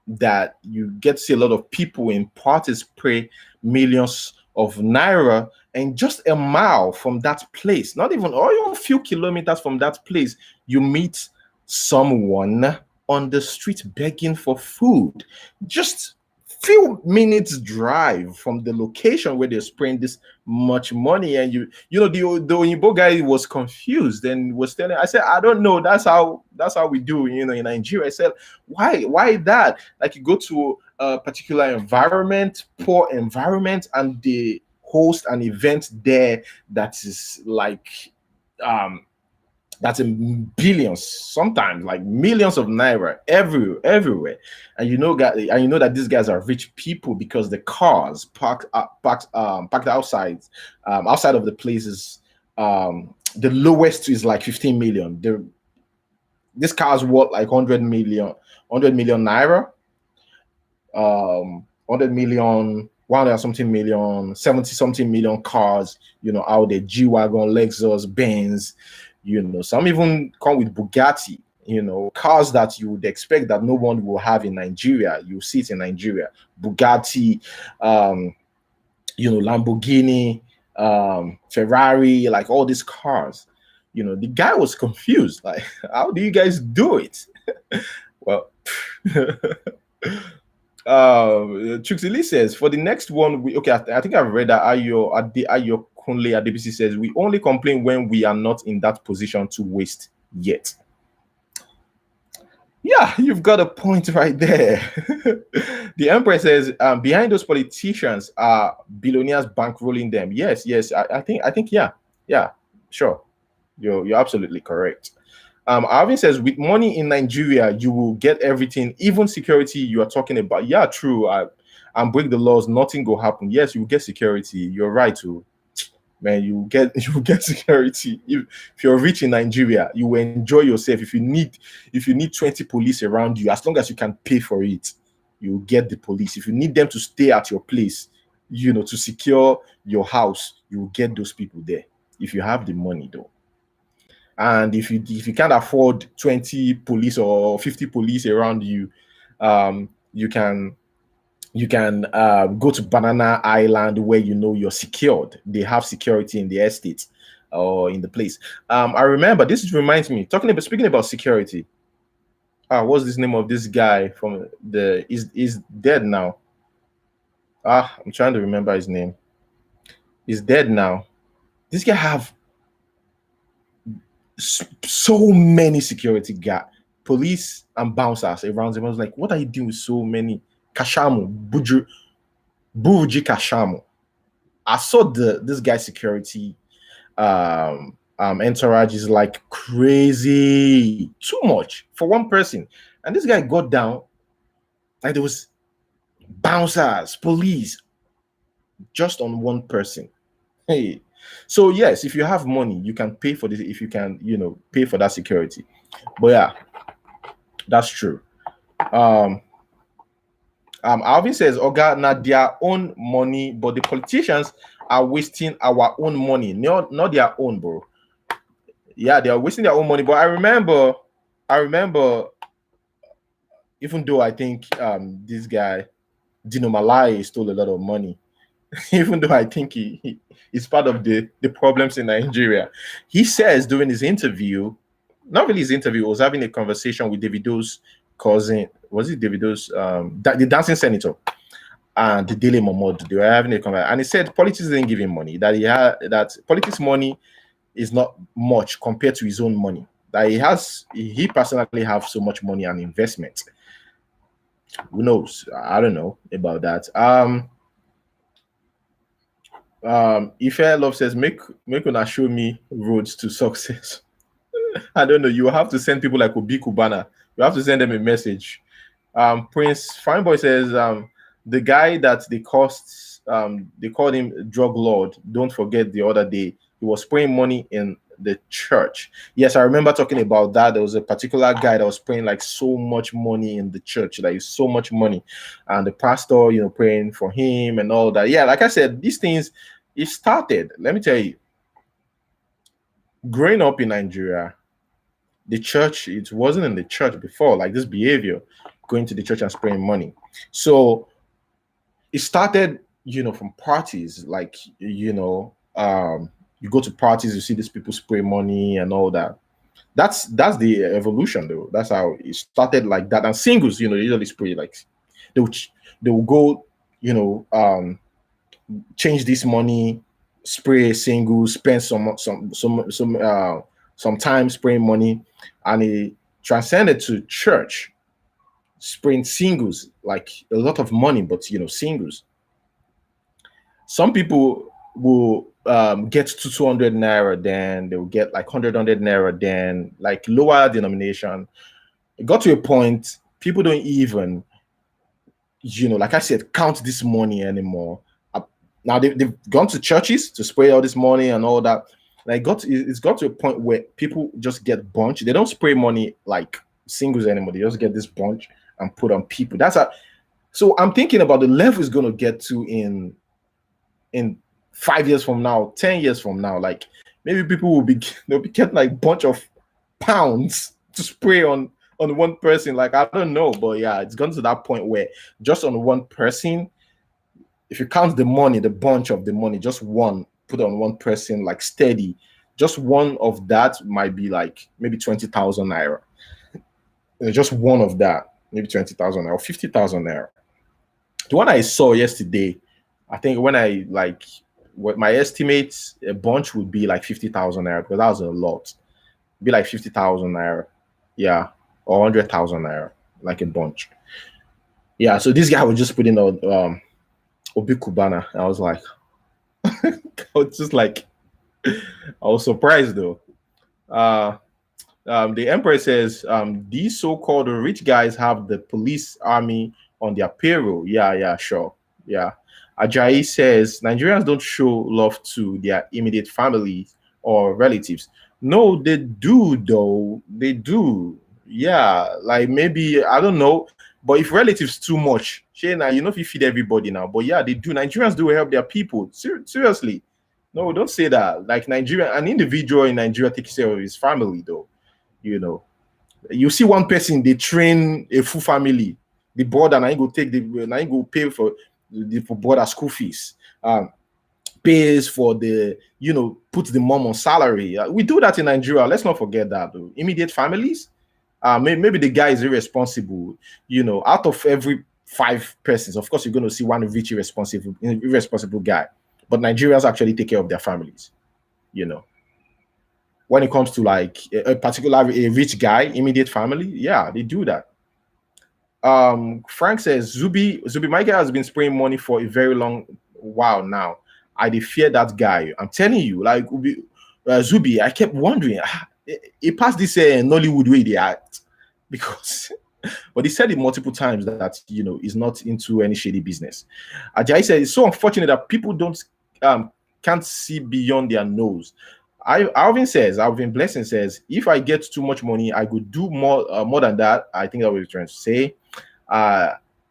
Speaker 1: that you get to see a lot of people in parties pay millions of naira, and just a mile from that place, not even or a few kilometers from that place, you meet someone on the street begging for food, just few minutes drive from the location where they're spraying this much money." And the Oyibo guy was confused and was telling, I said, I don't know, that's how we do in Nigeria. I said, why that? Like, you go to a particular environment, poor environment, and they host an event there that is like that's in billions, sometimes like millions of naira everywhere. And that these guys are rich people because the cars parked outside of the places. The lowest is like 15 million. This car's worth like 100 million naira. 100 million, 100 something million, 70 something million cars, out there, G-Wagon, Lexus, Benz, some even come with Bugatti, cars that you would expect that no one will have in Nigeria. You see it in Nigeria. Bugatti, Lamborghini, Ferrari, like all these cars. The guy was confused. Like, how do you guys do it? Well, Chuxili says for the next one, I think I've read that Ayo Kunle Adebisi says we only complain when we are not in that position to waste yet. Yeah, you've got a point right there. The Empress says behind those politicians are billionaires bankrolling them. Yes, I think yeah, sure. You're absolutely correct. Alvin says, with money in Nigeria, you will get everything, even security you are talking about. Yeah, true. And break the laws, nothing will happen. Yes, you will get security. You're right, too. Man, you get security. If you're rich in Nigeria, you will enjoy yourself. If you need 20 police around you, as long as you can pay for it, you will get the police. If you need them to stay at your place, to secure your house, you will get those people there. If you have the money, though. And if you can't afford 20 police or 50 police around you, you can go to Banana Island where you're secured. They have security in the estate or in the place. I remember, this reminds me, speaking about security. What's this name of this guy from is dead now? I'm trying to remember his name. He's dead now. This guy have so many security guard, police and bouncers around him. I was like, what are you doing with so many? Kashamu, Buji Kashamu. I saw this guy's security entourage is like crazy, too much for one person. And this guy got down, and there was bouncers, police, just on one person. Hey, So yes, if you have money, you can pay for this. If you can, pay for that security. But yeah, that's true. Um, Alvin says, "Oga, not their own money, but the politicians are wasting our own money, not their own, bro. Yeah, they are wasting their own money. But I remember, even though I think this guy Dino Malai stole a lot of money, even though I think he is part of the problems in Nigeria. He says during his interview, not really his interview, was having a conversation with Davido's cousin. Was it Davido's the dancing senator and the Daily Momodu? They were having a conversation, and he said politics didn't give him money. That politics money is not much compared to his own money. That he personally have so much money and investment. Who knows? I don't know about that. Ife Love says, make una show me roads to success. I don't know. You have to send people like Obi Cubana. You have to send them a message. Prince Fineboy says, the guy that they called him drug lord. Don't forget the other day he was spraying money in the church. Yes, I remember talking about that. There was a particular guy that was spraying like so much money in the church, like so much money, and the pastor, praying for him and all that. Yeah, like I said, these things, it started. Let me tell you, growing up in Nigeria, the church, it wasn't in the church before, like this behavior, going to the church and spraying money. So it started, from parties, like, you go to parties, you see these people spray money and all that. That's the evolution, though. That's how it started, like that. And singles, they usually spray, like they will go, change this money, spray singles, spend some time spraying money, and it transcended to church, spraying singles, like a lot of money, but singles. Some people will get to 200 naira, then they will get like 100 naira, then like lower denomination. It got to a point people don't even, like I said, count this money anymore. Now they've gone to churches to spray all this money and all that. Like it's got to a point where people just get bunch. They don't spray money like singles anymore. They just get this bunch and put on people. So I'm thinking about the level is going to get to in 5 years from now, 10 years from now. Like maybe they'll be getting like bunch of pounds to spray on one person. Like I don't know, but yeah, it's gone to that point where just on one person, if you count the money, the bunch of the money, just one put on one person, like steady, just one of that might be like maybe 20,000 naira. Just one of that, maybe 20,000 naira or 50,000 naira. The one I saw yesterday, I think what my estimates, a bunch would be like 50,000 naira, because that was a lot. It'd be like 50,000 naira, yeah, or 100,000 naira, like a bunch. Yeah, so this guy was just putting on Obi Cubana. I was like, I was surprised though. The Emperor says, these so-called rich guys have the police army on their payroll. Yeah, sure. Yeah. Ajayi says, Nigerians don't show love to their immediate families or relatives. No, they do though. They do. Yeah, like maybe, I don't know. But if relatives too much, Shayna, if you feed everybody now. But yeah, they do. Nigerians do help their people. Seriously. No, don't say that. Like Nigeria, an individual in Nigeria takes care of his family, though. You see one person, they train a full family. The board, and I go pay for the brother school fees. Pays for put the mom on salary. We do that in Nigeria. Let's not forget that, though. Immediate families. Maybe the guy is irresponsible. Out of every 5 persons, of course, you're going to see one rich irresponsible guy. But Nigerians actually take care of their families. When it comes to like a rich guy, immediate family, yeah, they do that. Frank says, Zubi Michael has been spraying money for a very long while now. I fear that guy. I'm telling you, like Zubi, I kept wondering. He passed this Nollywood way they act, because but he said it multiple times that he's not into any shady business. Ajayi said it's so unfortunate that people don't can't see beyond their nose. Alvin Blessing says, if I get too much money, I could do more than that. I think that was trying to say.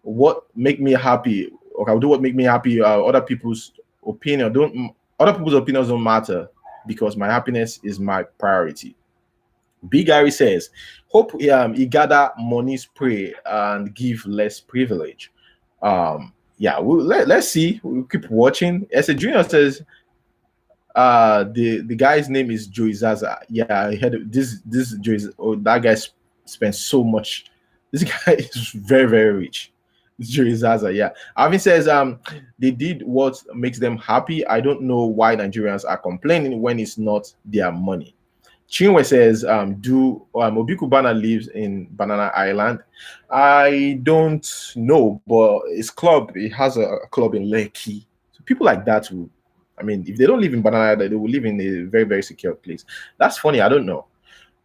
Speaker 1: What make me happy? Okay, I'll do what make me happy. Other people's opinions don't matter because my happiness is my priority. Big Gary says, hope he gather money spray and give less privilege. Yeah, let's see. We'll keep watching. As a junior says, the guy's name is Joey Zaza. Yeah, I heard this Joey. Oh, that guy spent so much. This guy is very, very rich. Joey Zaza, yeah. Alvin says, they did what makes them happy. I don't know why Nigerians are complaining when it's not their money. Chinwe says, do Obi Cubana lives in Banana Island? I don't know, but his club, he has a club in Lekki. So people like that will, I mean, if they don't live in Banana Island, they will live in a very, very secure place. That's funny. I don't know.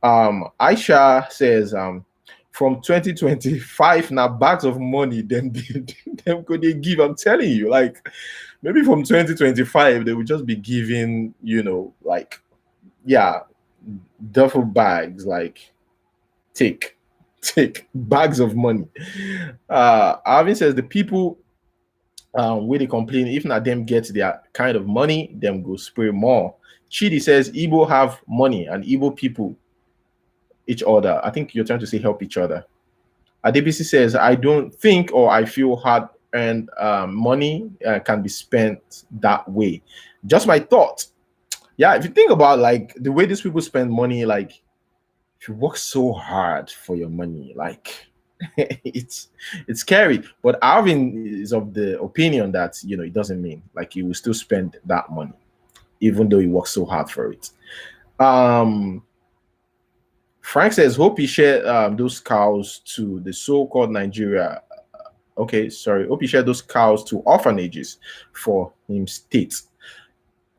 Speaker 1: Aisha says, from 2025 now, bags of money, then them could they give? I'm telling you, like maybe from 2025 they will just be giving, like, yeah, duffel bags, like take bags of money. Alvin says the people where they complain, if not them get their kind of money, them go spray more. Chidi says Igbo have money and Igbo people each other. I think you're trying to say help each other. Adebisi says, I don't think or I feel hard earned money can be spent that way. Just my thought. Yeah, if you think about like the way these people spend money, like if you work so hard for your money, like it's scary. But Alvin is of the opinion that it doesn't mean like he will still spend that money, even though he works so hard for it. Frank says, hope he shared those cows to the so-called Nigeria. Okay, sorry. Hope he shared those cows to orphanages for him state.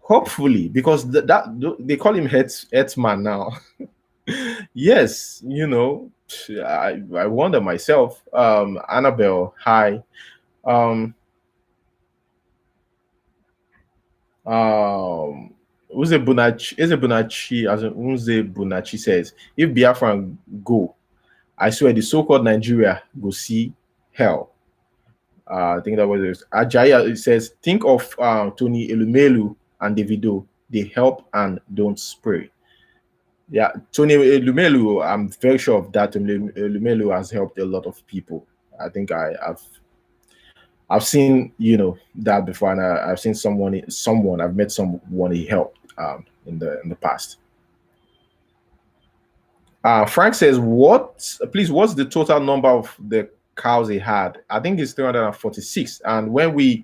Speaker 1: Hopefully, because that they call him headsman now. Yes, I wonder myself. Annabelle, hi. Uze Bunachi, as Unze Bunachi says, if Biafran go, I swear the so-called Nigeria go see hell. I think that was it. Ajaya, it says, think of Tony Elumelu and Davido. They help and don't spray. Yeah, Tony Elumelu, I'm very sure of that. Tony Elumelu has helped a lot of people. I think I've seen that before, and I've seen I've met someone he helped in the past. Frank says, what's the total number of the cows he had? I think it's 346. And when we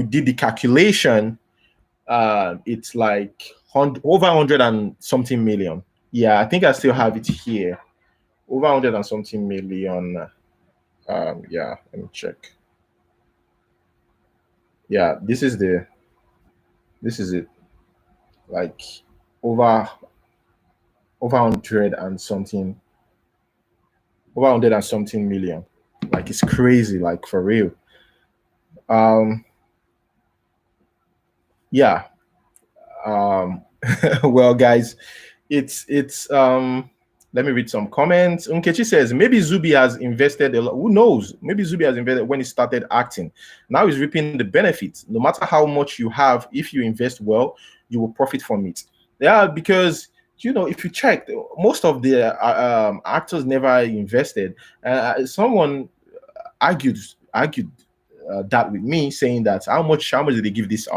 Speaker 1: did the calculation, it's like over 100 and something million. Yeah, I think I still have it here. Over 100 and something million. Yeah, let me check. Yeah, this is it. Like over 100 and something million. Like it's crazy, like for real. Yeah. Well, guys, it's let me read some comments. Unkechi says maybe Zubi has invested a lot. Who knows? Maybe Zubi has invested when he started acting. Now he's reaping the benefits. No matter how much you have, if you invest well, you will profit from it. Yeah, because if you check, most of the actors never invested. Someone argued that with me, saying that how much did they give these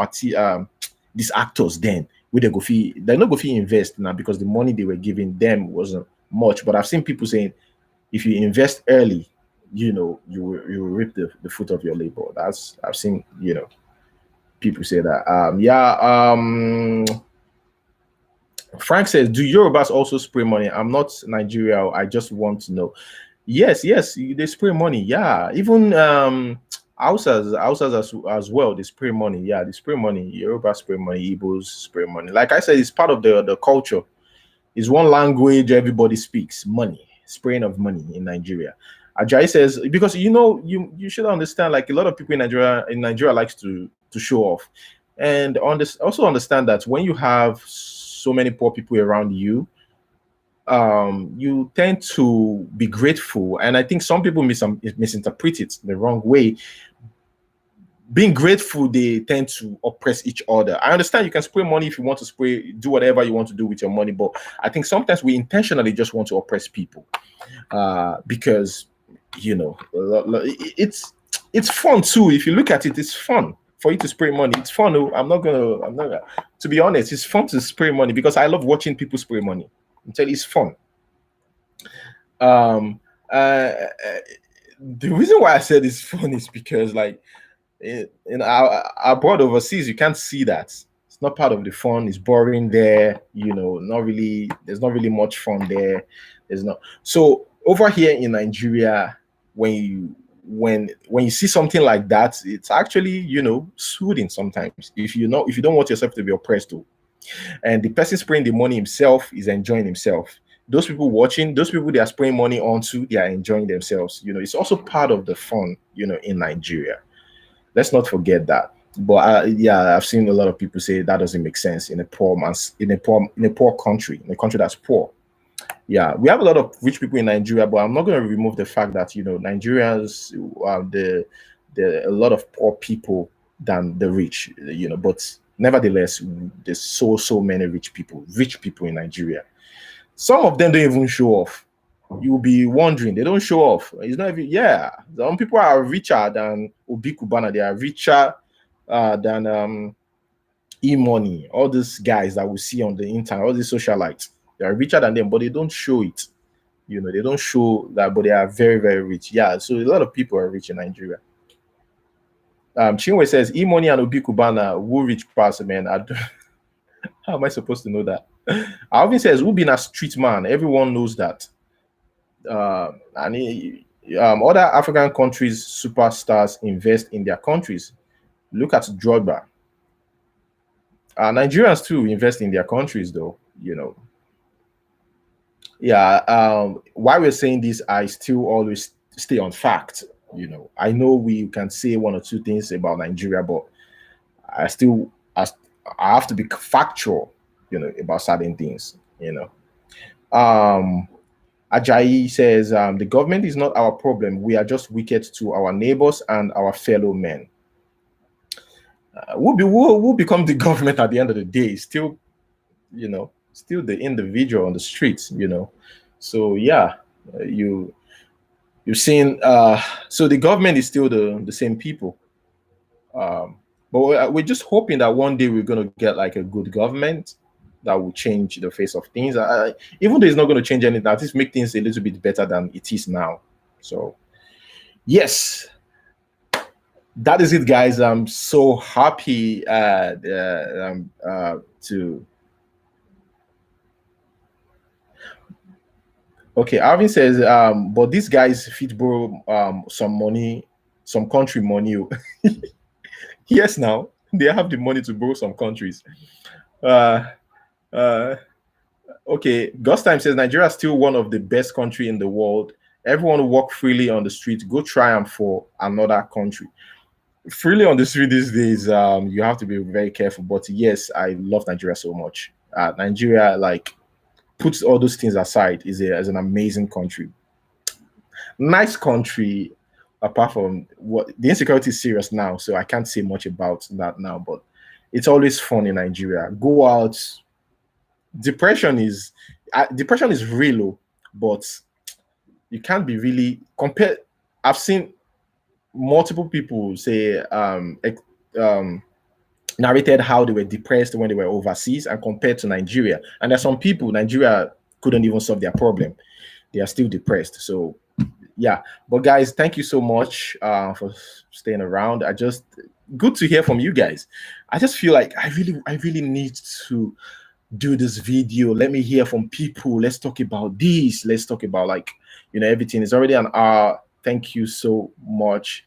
Speaker 1: actors then? They're not go fee invest now because the money they were giving them wasn't much. But I've seen people saying if you invest early, you will reap the fruit of your labor. I've seen people say that. Frank says, do Yorubas also spray money? I'm not Nigeria. I just want to know. Yes, they spray money. Yeah, even Hausas as well. They spray money. Yeah, they spray money. Yoruba spray money. Igbos spray money. Like I said, it's part of the culture. It's one language everybody speaks. Money, spraying of money in Nigeria. Ajayi says, because you should understand, like a lot of people in Nigeria likes to show off. And also understand that when you have so many poor people around you, you tend to be grateful. And I think some people misinterpret it the wrong way. Being grateful, they tend to oppress each other. I understand you can spray money if you want to spray, do whatever you want to do with your money, but I think sometimes we intentionally just want to oppress people, because you know it's fun too. If you look at it, it's fun for you to spray money. It's fun. Oh, I'm not gonna, to be honest, it's fun to spray money because I love watching people spray money. I'm telling you, it's fun. Um, the reason why I said it's fun is because, like, in our abroad overseas, you can't see that. It's not part of the fun. It's boring there. You know, not really. There's not really much fun there. There's not. So over here in Nigeria, when you see something like that, it's actually, soothing sometimes. If you don't want yourself to be oppressed too, and the person spraying the money himself is enjoying himself. Those people watching, those people they are spraying money onto, they are enjoying themselves. It's also part of the fun. In Nigeria, let's not forget that. But yeah, I've seen a lot of people say that doesn't make sense in a poor man's in a poor country, in a country that's poor. Yeah, we have a lot of rich people in Nigeria, but I'm not going to remove the fact that Nigerians the a lot of poor people than the rich. But nevertheless, there's so many rich people in Nigeria. Some of them don't even show off. You'll be wondering, they don't show off. It's not even, yeah. Some people are richer than Obi Cubana. They are richer than E-Money. All these guys that we see on the internet, all these socialites, they are richer than them, but they don't show it. They don't show that, but they are very, very rich. Yeah, so a lot of people are rich in Nigeria. Chinwe says, E-Money and Obi Cubana, who rich person, man? How am I supposed to know that? Alvin says, who been a street man? Everyone knows that. Other African countries, superstars invest in their countries. Look at Drogba. Nigerians too invest in their countries, though. Yeah. Why we're saying this, I still always stay on fact. I know we can say one or two things about Nigeria, but I still, I have to be factual, about certain things. Ajayi says, the government is not our problem. We are just wicked to our neighbors and our fellow men. Who become the government at the end of the day? Still, still the individual on the streets. So yeah, you've seen. So the government is still the same people. But we're just hoping that one day we're going to get like a good government that will change the face of things. Even though it's not going to change anything, at least make things a little bit better than it is now. So, yes, that is it, guys. I'm so happy to. Okay, Arvin says, but these guys fit borrow some money, some country money. Yes, now they have the money to borrow some countries. Uh, uh, Okay, Ghost Time says Nigeria is still one of the best country in the world. Everyone walk freely on the street. Go try them for another country. Freely on the street these days, you have to be very careful. But yes, I love Nigeria so much. Nigeria, like, puts all those things aside, is an amazing country. Nice country. Apart from what the insecurity is serious now, so I can't say much about that now. But it's always fun in Nigeria. Go out. Depression is real, but you can't be really compared. I've seen multiple people say narrated how they were depressed when they were overseas and compared to Nigeria. And there's some people Nigeria couldn't even solve their problem. They are still depressed. So yeah. But guys, thank you so much for staying around. Good to hear from you guys. I just feel like I really need to do this video. Let me hear from people. Let's talk about this. Let's talk about, like, everything. Is already an hour. Thank you so much,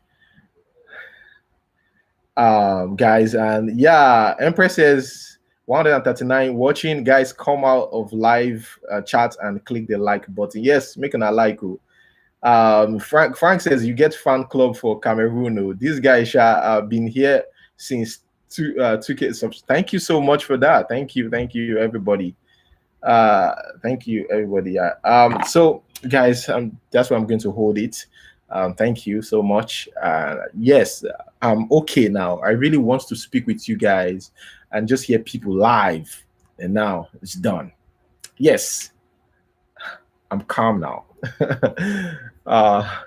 Speaker 1: guys. And yeah, Empress says 139 watching. Guys, come out of live chat and click the like button. Yes, making a like. Frank says you get fan club for Cameroon. This guy been here since 2K subs. Thank you so much for that. Thank you, everybody. Thank you, everybody. So guys, that's where I'm going to hold it. Thank you so much. Yes, I'm okay now. I really want to speak with you guys and just hear people live. And now it's done. Yes, I'm calm now. uh,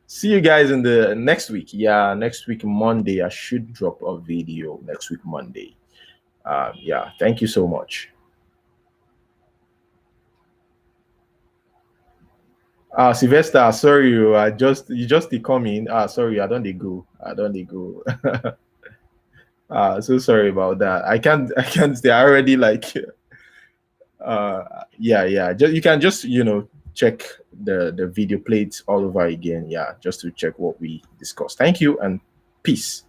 Speaker 1: see you guys in the next week. Yeah, next week Monday. I should drop a video next week Monday. Yeah, thank you so much. Sylvester, sorry, you just dey come in. Sorry, I don't dey go. I don't dey go. So sorry about that. I can't stay. I already like yeah, yeah. Just you can just check the video plates all over again. Yeah, just to check what we discussed. Thank you and peace.